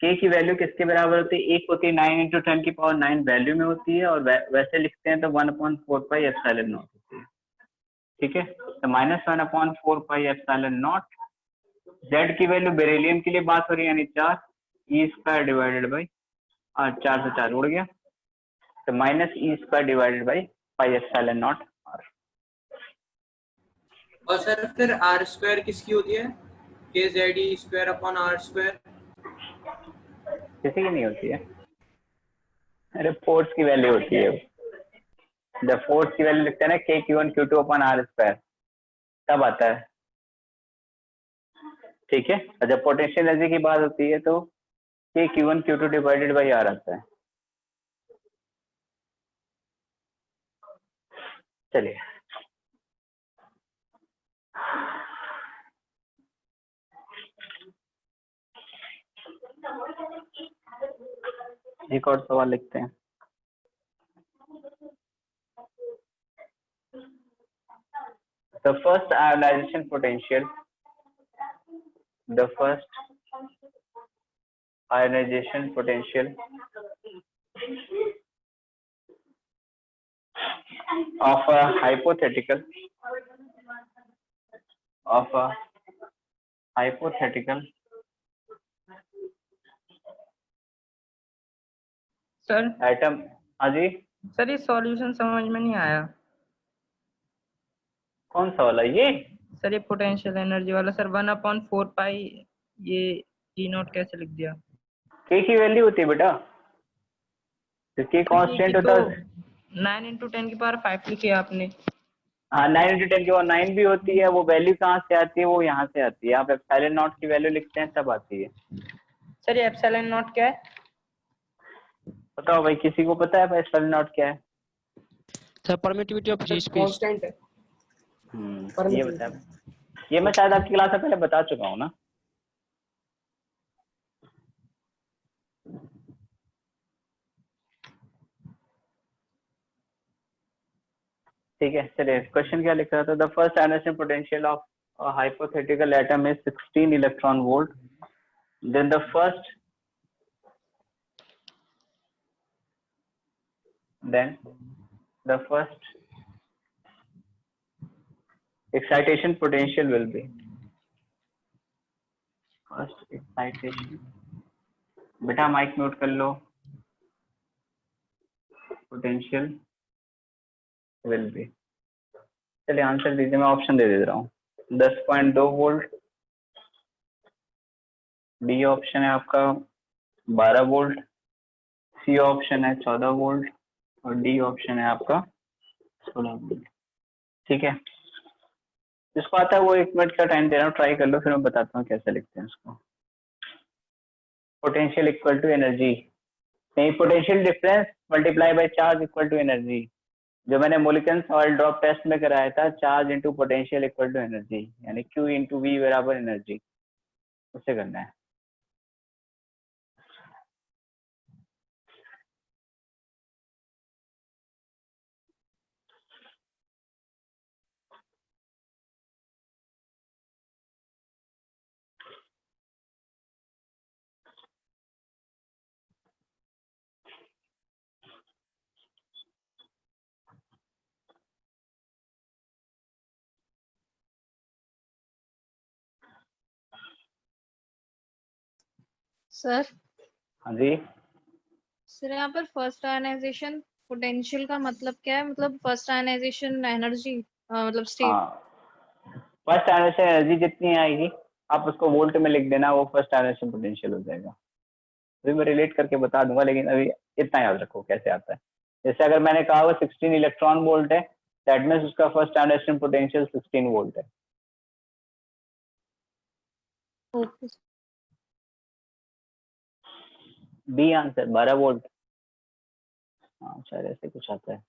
A: K की वैल्यू किसके बराबर होती है, एक होती है 9 इंटू 10 की पावर 9 वैल्यू में होती है, और वैसे लिखते हैं तो 1/4 पाई एप्सिलॉन नॉट होती है। ठीक है तो -1/4 पाई एप्सिलॉन नॉट। जेड की वैल्यू बेरिलियम के लिए बात हो रही है, यानी 4 ई स्क्वायर डिवाइडेड बाई 4 से 4 उड़ गया, तो minus E square divided by pi epsilon naught R.
J: और सर फिर आर स्क्वायर किसकी होती है, K Z E square upon R square?
A: किसी की नहीं होती है, अरे फोर्स की वैल्यू होती है। जब फोर्स की वैल्यू लिखते हैं ना K Q one Q two upon R square, तब आता है। ठीक है और जब पोटेंशियल एनर्जी की बात होती है तो K Q one Q two divided by R आता है। चलिए एक और सवाल लिखते हैं। The first ionization potential, the first ionization potential of a hypothetical
B: sir
A: atom। हाँ जी
B: सर ये सॉल्यूशन समझ में नहीं आया।
A: कौन सा वाला, ये
B: सर ये पोटेंशियल एनर्जी वाला सर 1/4 पाई, ये ई नॉट कैसे लिख दिया?
A: के की वैल्यू होती है बेटा, तो के कांस्टेंट होता है।
B: 9 इंटू 10 की पावर 5 लिखी है आपने।
A: हाँ 9 इंटू 10 की पावर 9 भी होती है, वो वैल्यू कहाँ से आती है, वो यहाँ से आती है। आप एप्सिलॉन नॉट की वैल्यू लिखते हैं तब आती है।
B: सर ये एप्सिलॉन नॉट क्या है?
A: बताओ भाई, किसी को पता है एप्सिलॉन नॉट क्या है?
D: Sir permittivity of free space.
E: Constant है।
A: ये बता, ये मैं शायद आपकी क्लास में पहले बता चुका हूँ ना। ठीक है चलिए, क्वेश्चन क्या लिख रहा था, the first ionization potential of a hypothetical atom is 16 electron volt, then the first excitation potential will be, first excitation, बेटा माइक म्यूट कर लो, potential will be, चलिए आंसर दीजिए, मैं ऑप्शन दे रहा हूँ। 10.2 वोल्ट, बी ऑप्शन है आपका 12 वोल्ट, सी ऑप्शन है 14 वोल्ट, और डी ऑप्शन है आपका 16 वोल्ट। ठीक है जिसको आता है वो 1 मिनट का टाइम दे रहा हूँ, ट्राई कर लो, फिर मैं बताता हूँ कैसे लिखते हैं उसको। पोटेंशियल इक्वल टू एनर्जी, नहीं potential difference multiply by charge equal to energy. जो मैंने मोलिकन्स ऑयल ड्रॉप टेस्ट में कराया था, charge into potential equal to energy, यानी क्यू इंटू वी बराबर एनर्जी, उससे करना है।
L: सर
A: हाँ जी,
L: सर यहाँ पर फर्स्ट आयनाइजेशन पोटेंशियल का मतलब क्या है? मतलब फर्स्ट आयनाइजेशन एनर्जी मतलब स्टेट।
A: हाँ, फर्स्ट आयनाइजेशन एनर्जी जितनी आएगी आप उसको वोल्ट में लिख देना, वो फर्स्ट आयनाइजेशन पोटेंशियल हो जाएगा। अभी मैं रिलेट करके बता दूंगा, लेकिन अभी इतना याद रखो कैसे आता है। जैसे अगर मैंने कहा वो 16 इलेक्ट्रॉन वोल्ट है, दैट मीन्स उसका फर्स्ट आयनाइजेशन पोटेंशियल 16 वोल्ट है।
L: ओके।
A: B answer 12 volt. हाँ शायद ऐसे कुछ आता है।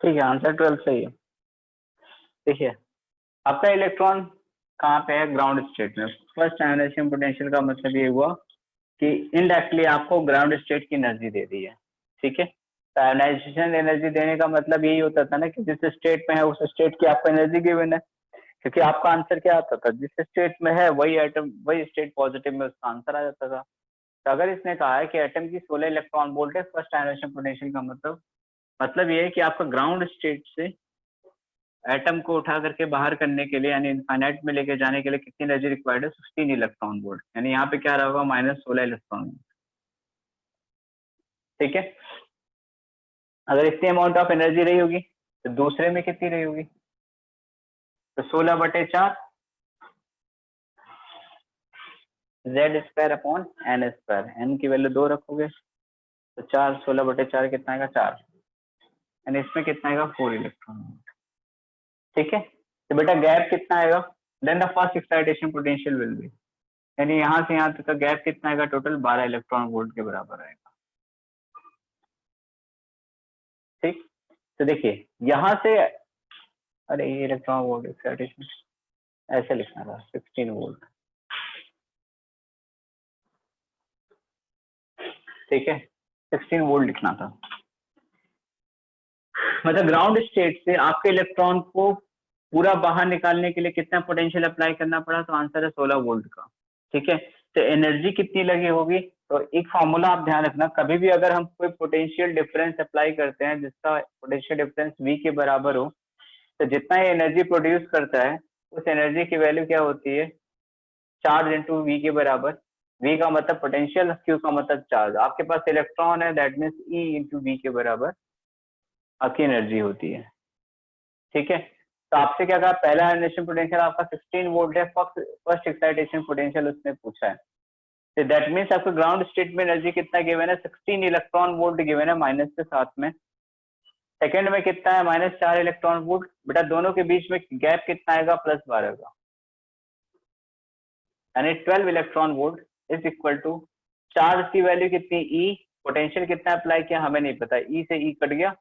A: ठीक है, आंसर 12 सही है। देखिए आपका इलेक्ट्रॉन कहाँ पे है? ग्राउंड स्टेट में। फर्स्ट आयनाइजेशन पोटेंशियल का मतलब ये हुआ कि इनडायरेक्टली आपको ग्राउंड स्टेट की एनर्जी दे दी है, ठीक है। तो आयनाइजेशन एनर्जी देने का मतलब यही होता था ना कि जिस स्टेट में है उस स्टेट की आपको एनर्जी गिवन है, क्योंकि आपका आंसर क्या आता था? जिस स्टेट में है वही एटम, वही स्टेट पॉजिटिव में उसका आंसर आ जाता था। तो अगर इसने कहा है कि एटम की 16 इलेक्ट्रॉन वोल्ट है फर्स्ट आयनाइजेशन पोटेंशियल का मतलब ये है कि आपका ग्राउंड स्टेट से एटम को उठा करके बाहर करने के लिए, यानी इनफाइनाइट में लेके जाने के लिए कितनी एनर्जी रिक्वायर्ड है? 16 इलेक्ट्रॉन वोल्ट। यानी यहाँ पे क्या रहेगा? -16 इलेक्ट्रॉन वोल्ट, ठीक है। अगर इतनी अमाउंट ऑफ एनर्जी रही होगी तो दूसरे में कितनी रही होगी? तो 16/4 Z² अपॉन N²। N की वैल्यू 2 रखोगे तो 4, 16/4 कितना आएगा? 4। यानी इसमें कितना आएगा? 4 इलेक्ट्रॉन वोल्ट, ठीक है। तो बेटा गैप कितना आएगा? Then the first excitation potential will be, यानी यहाँ से यहाँ तक का गैप कितना आएगा? टोटल 12 इलेक्ट्रॉन वोल्ट के बराबर आएगा, ठीक। तो देखिए यहाँ से, अरे ये इलेक्ट्रॉन वोल्ट एक्साइटेशन ऐसे लिखना था, 16 वोल्ट, ठीक है। 16 वोल्ट लिखना था। मतलब ग्राउंड स्टेट से आपके इलेक्ट्रॉन को पूरा बाहर निकालने के लिए कितना पोटेंशियल अप्लाई करना पड़ा? तो आंसर है 16 वोल्ट का, ठीक है। तो एनर्जी कितनी लगी होगी? तो एक फॉर्मूला आप ध्यान रखना, कभी भी अगर हम कोई पोटेंशियल डिफरेंस अप्लाई करते हैं जिसका पोटेंशियल डिफरेंस V के बराबर हो, तो जितना ये एनर्जी प्रोड्यूस करता है उस एनर्जी की वैल्यू क्या होती है? चार्ज इंटू V के बराबर। V का मतलब पोटेंशियल, Q का मतलब चार्ज। आपके पास इलेक्ट्रॉन है, that means E into V के बराबर आपकी एनर्जी होती है, ठीक है। तो आपसे क्या कहा? पहला आयनाइजेशन पोटेंशियल आपका 16 वोल्ट है, फर्स्ट एक्साइटेशन पोटेंशियल उसने पूछा है। तो दैट मीन्स आपको ग्राउंड स्टेट में एनर्जी कितना गिवन है? 16 इलेक्ट्रॉन वोल्ट गिवन है, माइनस के साथ में। सेकंड में कितना है? -4 इलेक्ट्रॉन वोल्ट। बेटा दोनों के बीच में गैप कितना आएगा? +12 का, यानी 12 electron volt is equal to charge की वैल्यू कितनी? E। पोटेंशियल कितना अप्लाई किया हमें नहीं पता, E से E कट गया।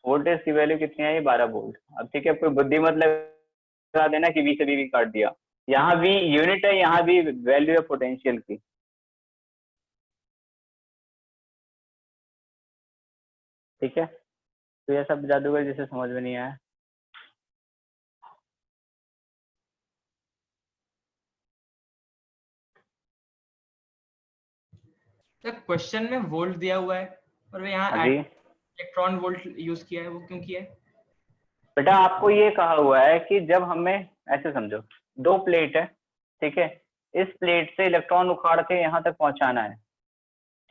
A: वोल्टेज की वैल्यू कितनी आई? 12 वोल्ट। अब ठीक है, कोई बुद्धि मत लगा देना कि V से V काट दिया। यहाँ V यूनिट है, यहाँ भी वैल्यू है पोटेंशियल की, ठीक है। तो ये सब जादूगर जिसे समझ में नहीं आया,
E: क्वेश्चन में वोल्ट दिया हुआ है और यहाँ
A: हाँ जी
E: इलेक्ट्रॉन वोल्ट यूज किया है, वो क्यों किया है?
A: बेटा आपको ये कहा हुआ है कि जब हमें, ऐसे समझो, दो प्लेट है, ठीक है। इस प्लेट से इलेक्ट्रॉन उखाड़ के यहाँ तक पहुंचाना है,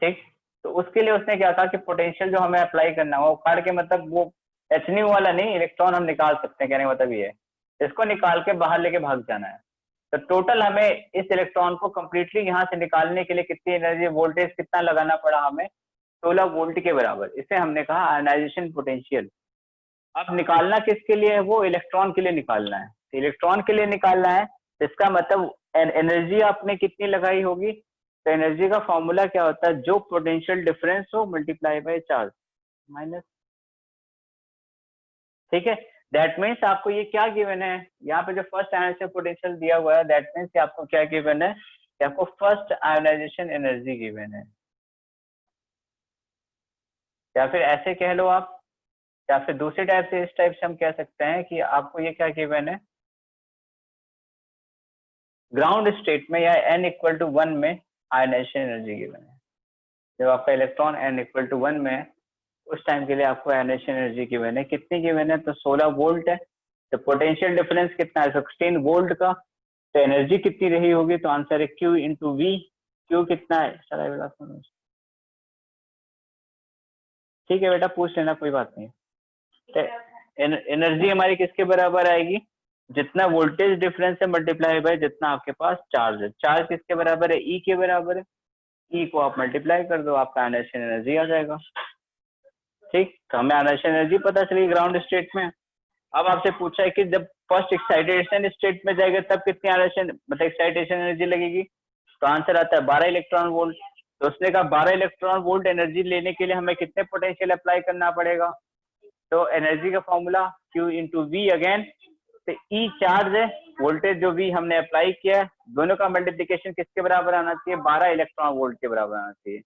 A: ठीक। तो उसके लिए उसने क्या कहा कि पोटेंशियल जो हमें अप्लाई करना है, उखाड़ के मतलब वो एचन्यू वाला नहीं, इलेक्ट्रॉन हम निकाल सकते हैं, कहने का मतलब ये है, इसको निकाल के बाहर लेके भाग जाना है। तो टोटल हमें इस इलेक्ट्रॉन को कंप्लीटली यहाँ से निकालने के लिए कितनी एनर्जी, वोल्टेज कितना लगाना पड़ा हमें? 16 वोल्ट के बराबर। इसे हमने कहा आयनाइजेशन पोटेंशियल। अब निकालना किसके लिए है? वो इलेक्ट्रॉन के लिए निकालना है। तो इलेक्ट्रॉन के लिए निकालना है, इसका मतलब एनर्जी आपने कितनी लगाई होगी? तो एनर्जी का फॉर्मूला क्या होता है, जो पोटेंशियल डिफरेंस हो मल्टीप्लाई बाय चार्ज माइनस, ठीक है। दैट मीन्स आपको ये क्या गिवन है, यहाँ पे जो फर्स्ट आयोनाइजेशन पोटेंशियल दिया हुआ है, दैट मीन्स आपको क्या गिवन है कि आपको फर्स्ट आयोनाइजेशन एनर्जी गिवन है, या फिर ऐसे कह लो आप, या फिर दूसरी टाइप से, इस टाइप से हम कह सकते हैं कि आपको ये क्या गिवन है, ग्राउंड स्टेट में या n इक्वल टू 1 में आयोनाइजेशन एनर्जी गिवन है। जब आपका इलेक्ट्रॉन n इक्वल टू 1 में है उस टाइम के लिए आपको आयोनाइजेशन एनर्जी गिवन है। कितनी गिवन है, तो 16 वोल्ट है। तो पोटेंशियल डिफरेंस कितना है, 16 वोल्ट का। तो एनर्जी कितनी रही होगी, तो आंसर है Q इंटू वी। Q कितना है, ठीक है बेटा, पूछ लेना, कोई बात नहीं। तो एनर्जी हमारी किसके बराबर आएगी, जितना वोल्टेज डिफरेंस है मल्टीप्लाई बाय जितना आपके पास चार्ज है। चार्ज किसके बराबर है, E के बराबर है। E को आप मल्टीप्लाई कर दो, आपका आयोनाइजेशन एनर्जी आ जाएगा। ठीक, तो हमें आयोनाइजेशन एनर्जी पता चली ग्राउंड स्टेट में। अब आपसे पूछा है कि जब फर्स्ट एक्साइटेशन स्टेट में जाएगा तब कितनी आयोनाइजेशन मतलब एक्साइटेशन एनर्जी लगेगी, तो आंसर आता है 12 इलेक्ट्रॉन वोल्ट। तो उसने कहा 12 इलेक्ट्रॉन वोल्ट एनर्जी लेने के लिए हमें कितने पोटेंशियल अप्लाई करना पड़ेगा, तो एनर्जी का formula Q into V again. तो E चार्ज है, वोल्टेज जो V हमने अप्लाई किया है, दोनों का मल्टीप्लिकेशन किसके बराबर आना चाहिए, 12 इलेक्ट्रॉन वोल्ट के बराबर आना चाहिए।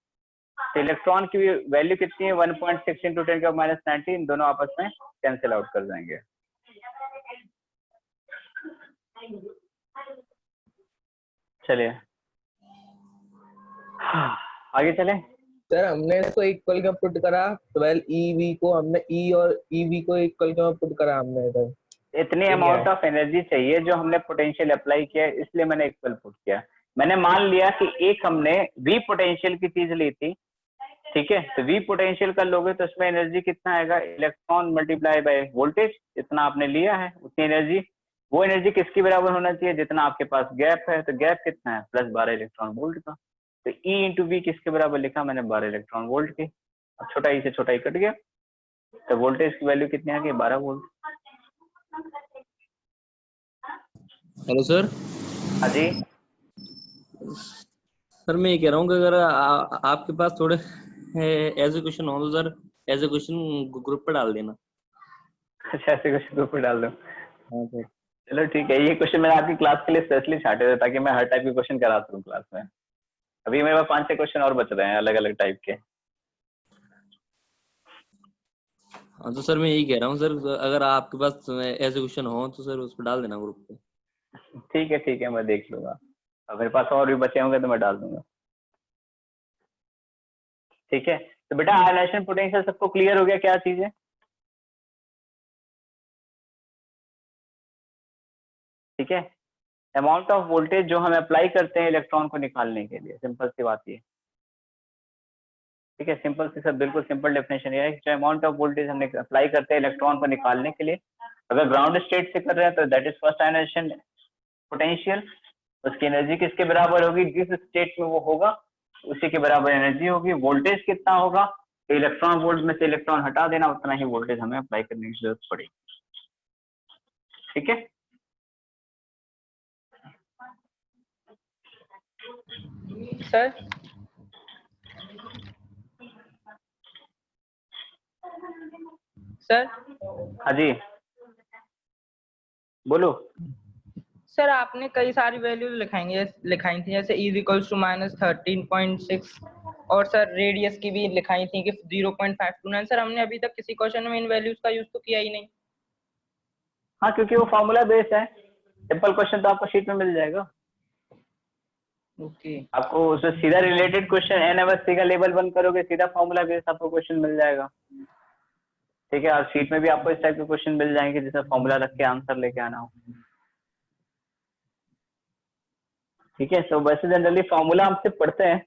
A: तो इलेक्ट्रॉन की वैल्यू कितनी है, 1.6 इंटू 10 का -19, दोनों आपस में कैंसिल आउट कर जाएंगे। चलिए आगे चले।
F: सर हमने इसको इक्वल क्यों पुट करा, 12 EV को हमने E और EV को इक्वल क्यों पुट करा हमने इधर,
A: इतनी अमाउंट ऑफ एनर्जी चाहिए जो हमने पोटेंशियल अप्लाई किया है, इसलिए मैंने इक्वल पुट किया। मैंने मान लिया कि एक हमने V पोटेंशियल की चीज ली थी, ठीक है, तो V पोटेंशियल का लोगे तो उसमें एनर्जी कितना आएगा, इलेक्ट्रॉन मल्टीप्लाई बाय वोल्टेज, जितना आपने लिया है उतनी एनर्जी। वो एनर्जी किसके बराबर होना चाहिए, जितना आपके पास गैप है, तो गैप कितना है, प्लस 12 इलेक्ट्रॉन वोल्ट का। तो E इंटू वी किसके बराबर लिखा मैंने, 12 इलेक्ट्रॉन वोल्ट की। अब छोटा ई से छोटा ई कट गया, तो वोल्टेज की वैल्यू कितनी आ गई, 12 वोल्ट।
G: Hello sir.
A: हाँ जी
G: सर मैं ये कह रहा हूँ कि अगर आपके पास थोड़े ऐसे क्वेश्चन हो तो सर ऐसे क्वेश्चन ग्रुप पर डाल देना।
A: अच्छा, ऐसे क्वेश्चन ग्रुप पर डाल दो।
G: हाँ सर।
A: चलो ठीक है, ये क्वेश्चन मैंने आपकी क्लास के लिए स्पेशली छाटे थे ताकि मैं हर टाइप के क्वेश्चन करा सकूं क्लास में। अभी मेरे पास 5-6 क्वेश्चन और बच रहे हैं अलग अलग टाइप के।
G: हाँ तो सर मैं यही कह रहा हूँ सर, अगर आपके पास ऐसे क्वेश्चन हो तो सर उस पर डाल देना ग्रुप पे।
A: ठीक है, मैं देख लूंगा। अब मेरे पास और भी बचे होंगे तो मैं डाल दूंगा। ठीक है, तो बेटा आयोनाइजेशन पोटेंशियल सबको क्लियर हो गया, क्या चीज है, ठीक है। अमाउंट ऑफ वोल्टेज जो हम अप्लाई करते हैं इलेक्ट्रॉन को निकालने के लिए, सिंपल सी बात ये, ठीक है, सिंपल सी सब बिल्कुल सिंपल डेफिनेशन ये है कि जो अमाउंट ऑफ वोल्टेज हमने अप्लाई करते हैं इलेक्ट्रॉन को निकालने के लिए, अगर ग्राउंड स्टेट से कर रहे हैं तो that is first ionization potential. उसकी एनर्जी किसके बराबर होगी, जिस स्टेट में वो होगा उसी के बराबर एनर्जी होगी। वोल्टेज कितना होगा, तो इलेक्ट्रॉन वोल्ट में से इलेक्ट्रॉन हटा देना, उतना ही वोल्टेज हमें अप्लाई करने की जरूरत पड़ेगी। ठीक है,
B: सर सर
A: हाँ जी बोलो।
B: सर आपने कई सारी वैल्यूज लिखाई थी, जैसे E इक्वल्स टू -13.6 और सर रेडियस की भी लिखाई थी कि 0.529। सर हमने अभी तक किसी क्वेश्चन में इन वैल्यूज का यूज तो किया ही नहीं।
A: हाँ, क्योंकि वो फॉर्मूला बेस्ड है, सिंपल क्वेश्चन तो आपको शीट में मिल जाएगा।
B: ओके,
A: आपको उससे सीधा रिलेटेड क्वेश्चन NMSC का लेवल 1 करोगे, सीधा फॉर्मूला बेस्ड आपको क्वेश्चन मिल जाएगा। ठीक है, और शीट में भी आपको इस टाइप के क्वेश्चन मिल जाएंगे जिसमें फॉर्मूला रख के आंसर लेके आना हो। ठीक है, तो वैसे जनरली फॉर्मूला हमसे पढ़ते हैं,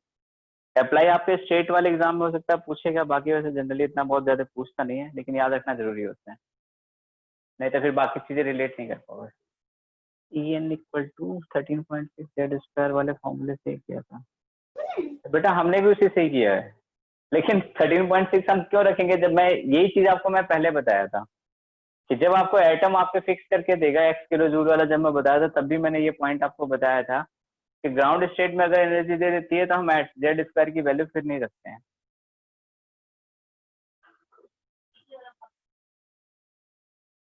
A: अप्लाई आपके स्टेट वाले एग्जाम में हो सकता है पूछेगा, बाकी वैसे जनरली इतना बहुत ज्यादा पूछता नहीं है, लेकिन याद रखना जरूरी होता है, नहीं तो फिर बाकी चीजें रिलेट नहीं कर पाओगे। En equal to 13.6 Z square वाले फॉर्मूले से किया था बेटा, हमने भी उसी से ही किया है, लेकिन 13.6 हम क्यों रखेंगे, जब मैं यही चीज आपको मैं पहले बताया था कि जब आपको एटम आपके फिक्स करके देगा x किलो जूल वाला, जब मैं बताया था तब भी मैंने ये पॉइंट आपको बताया था कि ग्राउंड स्टेट में अगर एनर्जी दे देती है तो हम जेड स्क्वायर की वैल्यू फिर नहीं रखते हैं।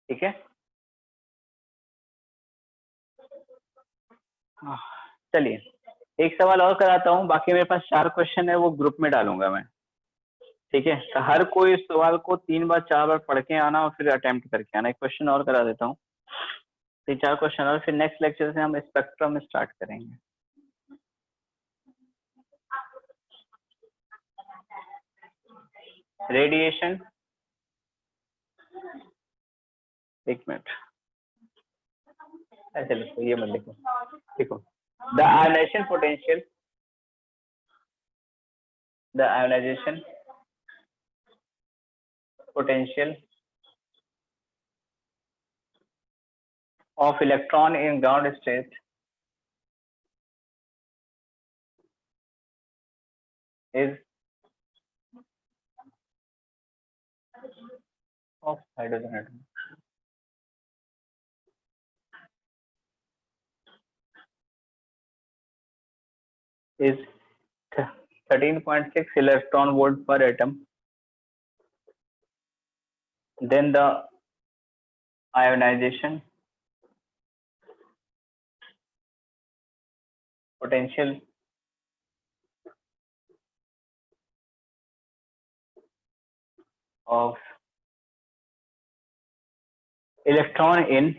A: ठीक है, चलिए एक सवाल और कराता हूँ, बाकी मेरे पास 4 क्वेश्चन है, वो ग्रुप में डालूंगा मैं। ठीक है, तो हर कोई इस सवाल को 3 बार 4 बार पढ़ के आना और फिर अटेम्प्ट करके आना। एक क्वेश्चन और करा देता हूँ, 3-4 क्वेश्चन और फिर नेक्स्ट लेक्चर से हम स्पेक्ट्रम स्टार्ट करेंगे। रेडिएशन, एक मिनट, ऐसे लिखो, ये मत लिखो, देखो the ionisation potential, the ionisation potential of electron in ground state is of hydrogen atom is 13.6 electron volt per atom. Then the ionization potential of electron in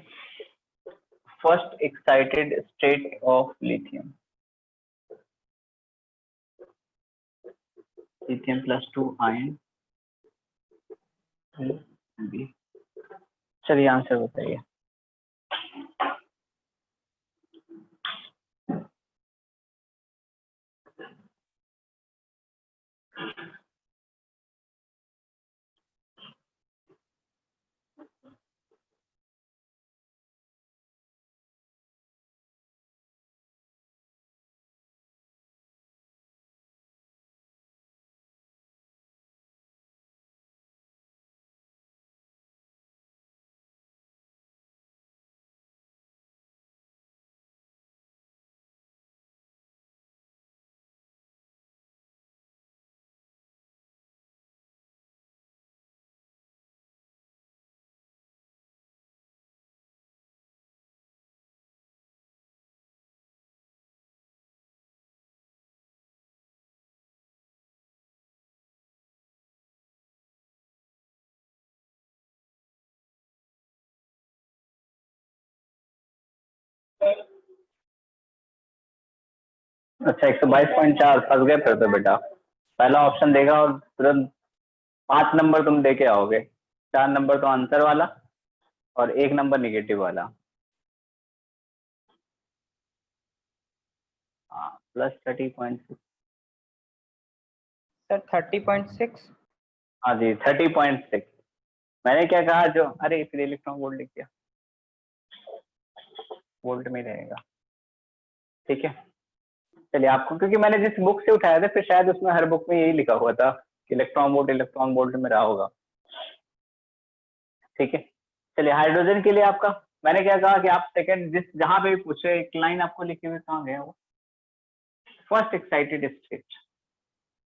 A: first excited state of lithium, lithium plus 2 ion B. चलिए answer बताइए। अच्छा 122.4 फंस गए फिर तो बेटा। पहला option देगा और तुरंत 5 नंबर तुम देके आओगे, 4 नंबर तो आंसर वाला और 1 नंबर निगेटिव वाला। हाँ प्लस 30.6
B: सर 30.6।
A: हाँ जी 30.6। मैंने क्या कहा जो, अरे फिर इलेक्ट्रॉन वोल्ट लिख दिया, वोल्ट में रहेगा। ठीक है चलिए आपको, क्योंकि मैंने जिस बुक से उठाया था फिर शायद उसमें हर बुक में यही लिखा हुआ था कि इलेक्ट्रॉन वोल्ट में रहा होगा। ठीक है चलिए हाइड्रोजन के लिए आपका, मैंने क्या कहा कि आप सेकंड जिस जहां पे भी पूछे एक लाइन आपको लिखे हुए कहाँ गया वो, फर्स्ट एक्साइटेड स्टेट।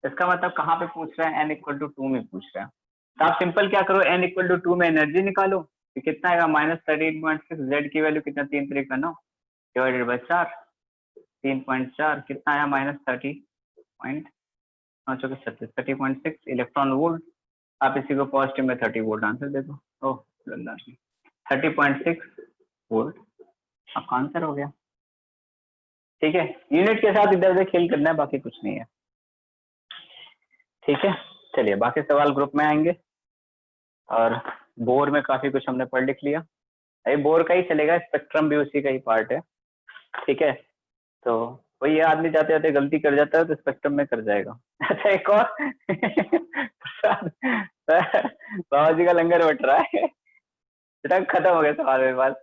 A: इसका मतलब कहाँ पे पूछ रहा है, n = 2 में पूछ रहा है। तो आप सिंपल क्या करो, n = 2 में एनर्जी निकालो, तो कितना आएगा -13.6, z की वैल्यू कितना 3 3 का 9 डिवाइडेड बाय 4, 3.4 कितना आया -30.6 इलेक्ट्रॉन वोल्ट। आप इसी को पॉजिटिव में 30 वोल्ट आंसर दे दो। ओह 30.6 वोल्ट आपका आंसर हो गया। ठीक है यूनिट के साथ इधर उधर खेल करना है, बाकी कुछ नहीं है। ठीक है चलिए बाकी सवाल ग्रुप में आएंगे। और बोर में काफी कुछ हमने पढ़ लिख लिया, अरे बोर का ही चलेगा, स्पेक्ट्रम भी उसी का ही पार्ट है। ठीक है तो वही आदमी जाते जाते गलती कर जाता है तो स्पेक्ट्रम में कर जाएगा। अच्छा एक और बाबा जी का लंगर बट रहा है, बेटा खत्म हो गया सवाल मेरे पास,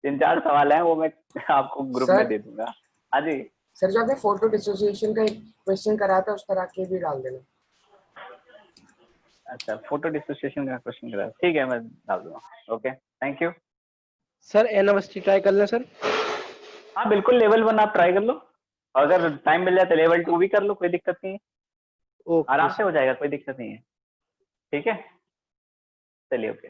A: 3-4 सवाल हैं वो मैं आपको ग्रुप में दे दूंगा। हाँ जी
M: सर जो आपने फोटो डिसोसिएशन का एक क्वेश्चन कराया था उस तरह के भी डाल देना।
A: अच्छा फोटो डिसोसिएशन का क्वेश्चन करा, ठीक है मैं डाल दूंगा। Okay thank you
I: sir N Awasthi try कर लें सर।
A: हाँ बिल्कुल लेवल 1 आप ट्राई कर लो। अगर टाइम मिल जाए तो लेवल 2 भी कर लो, कोई दिक्कत नहीं है,
I: ओके
A: आराम से हो जाएगा, कोई दिक्कत नहीं है। ठीक है, चलिए ओके।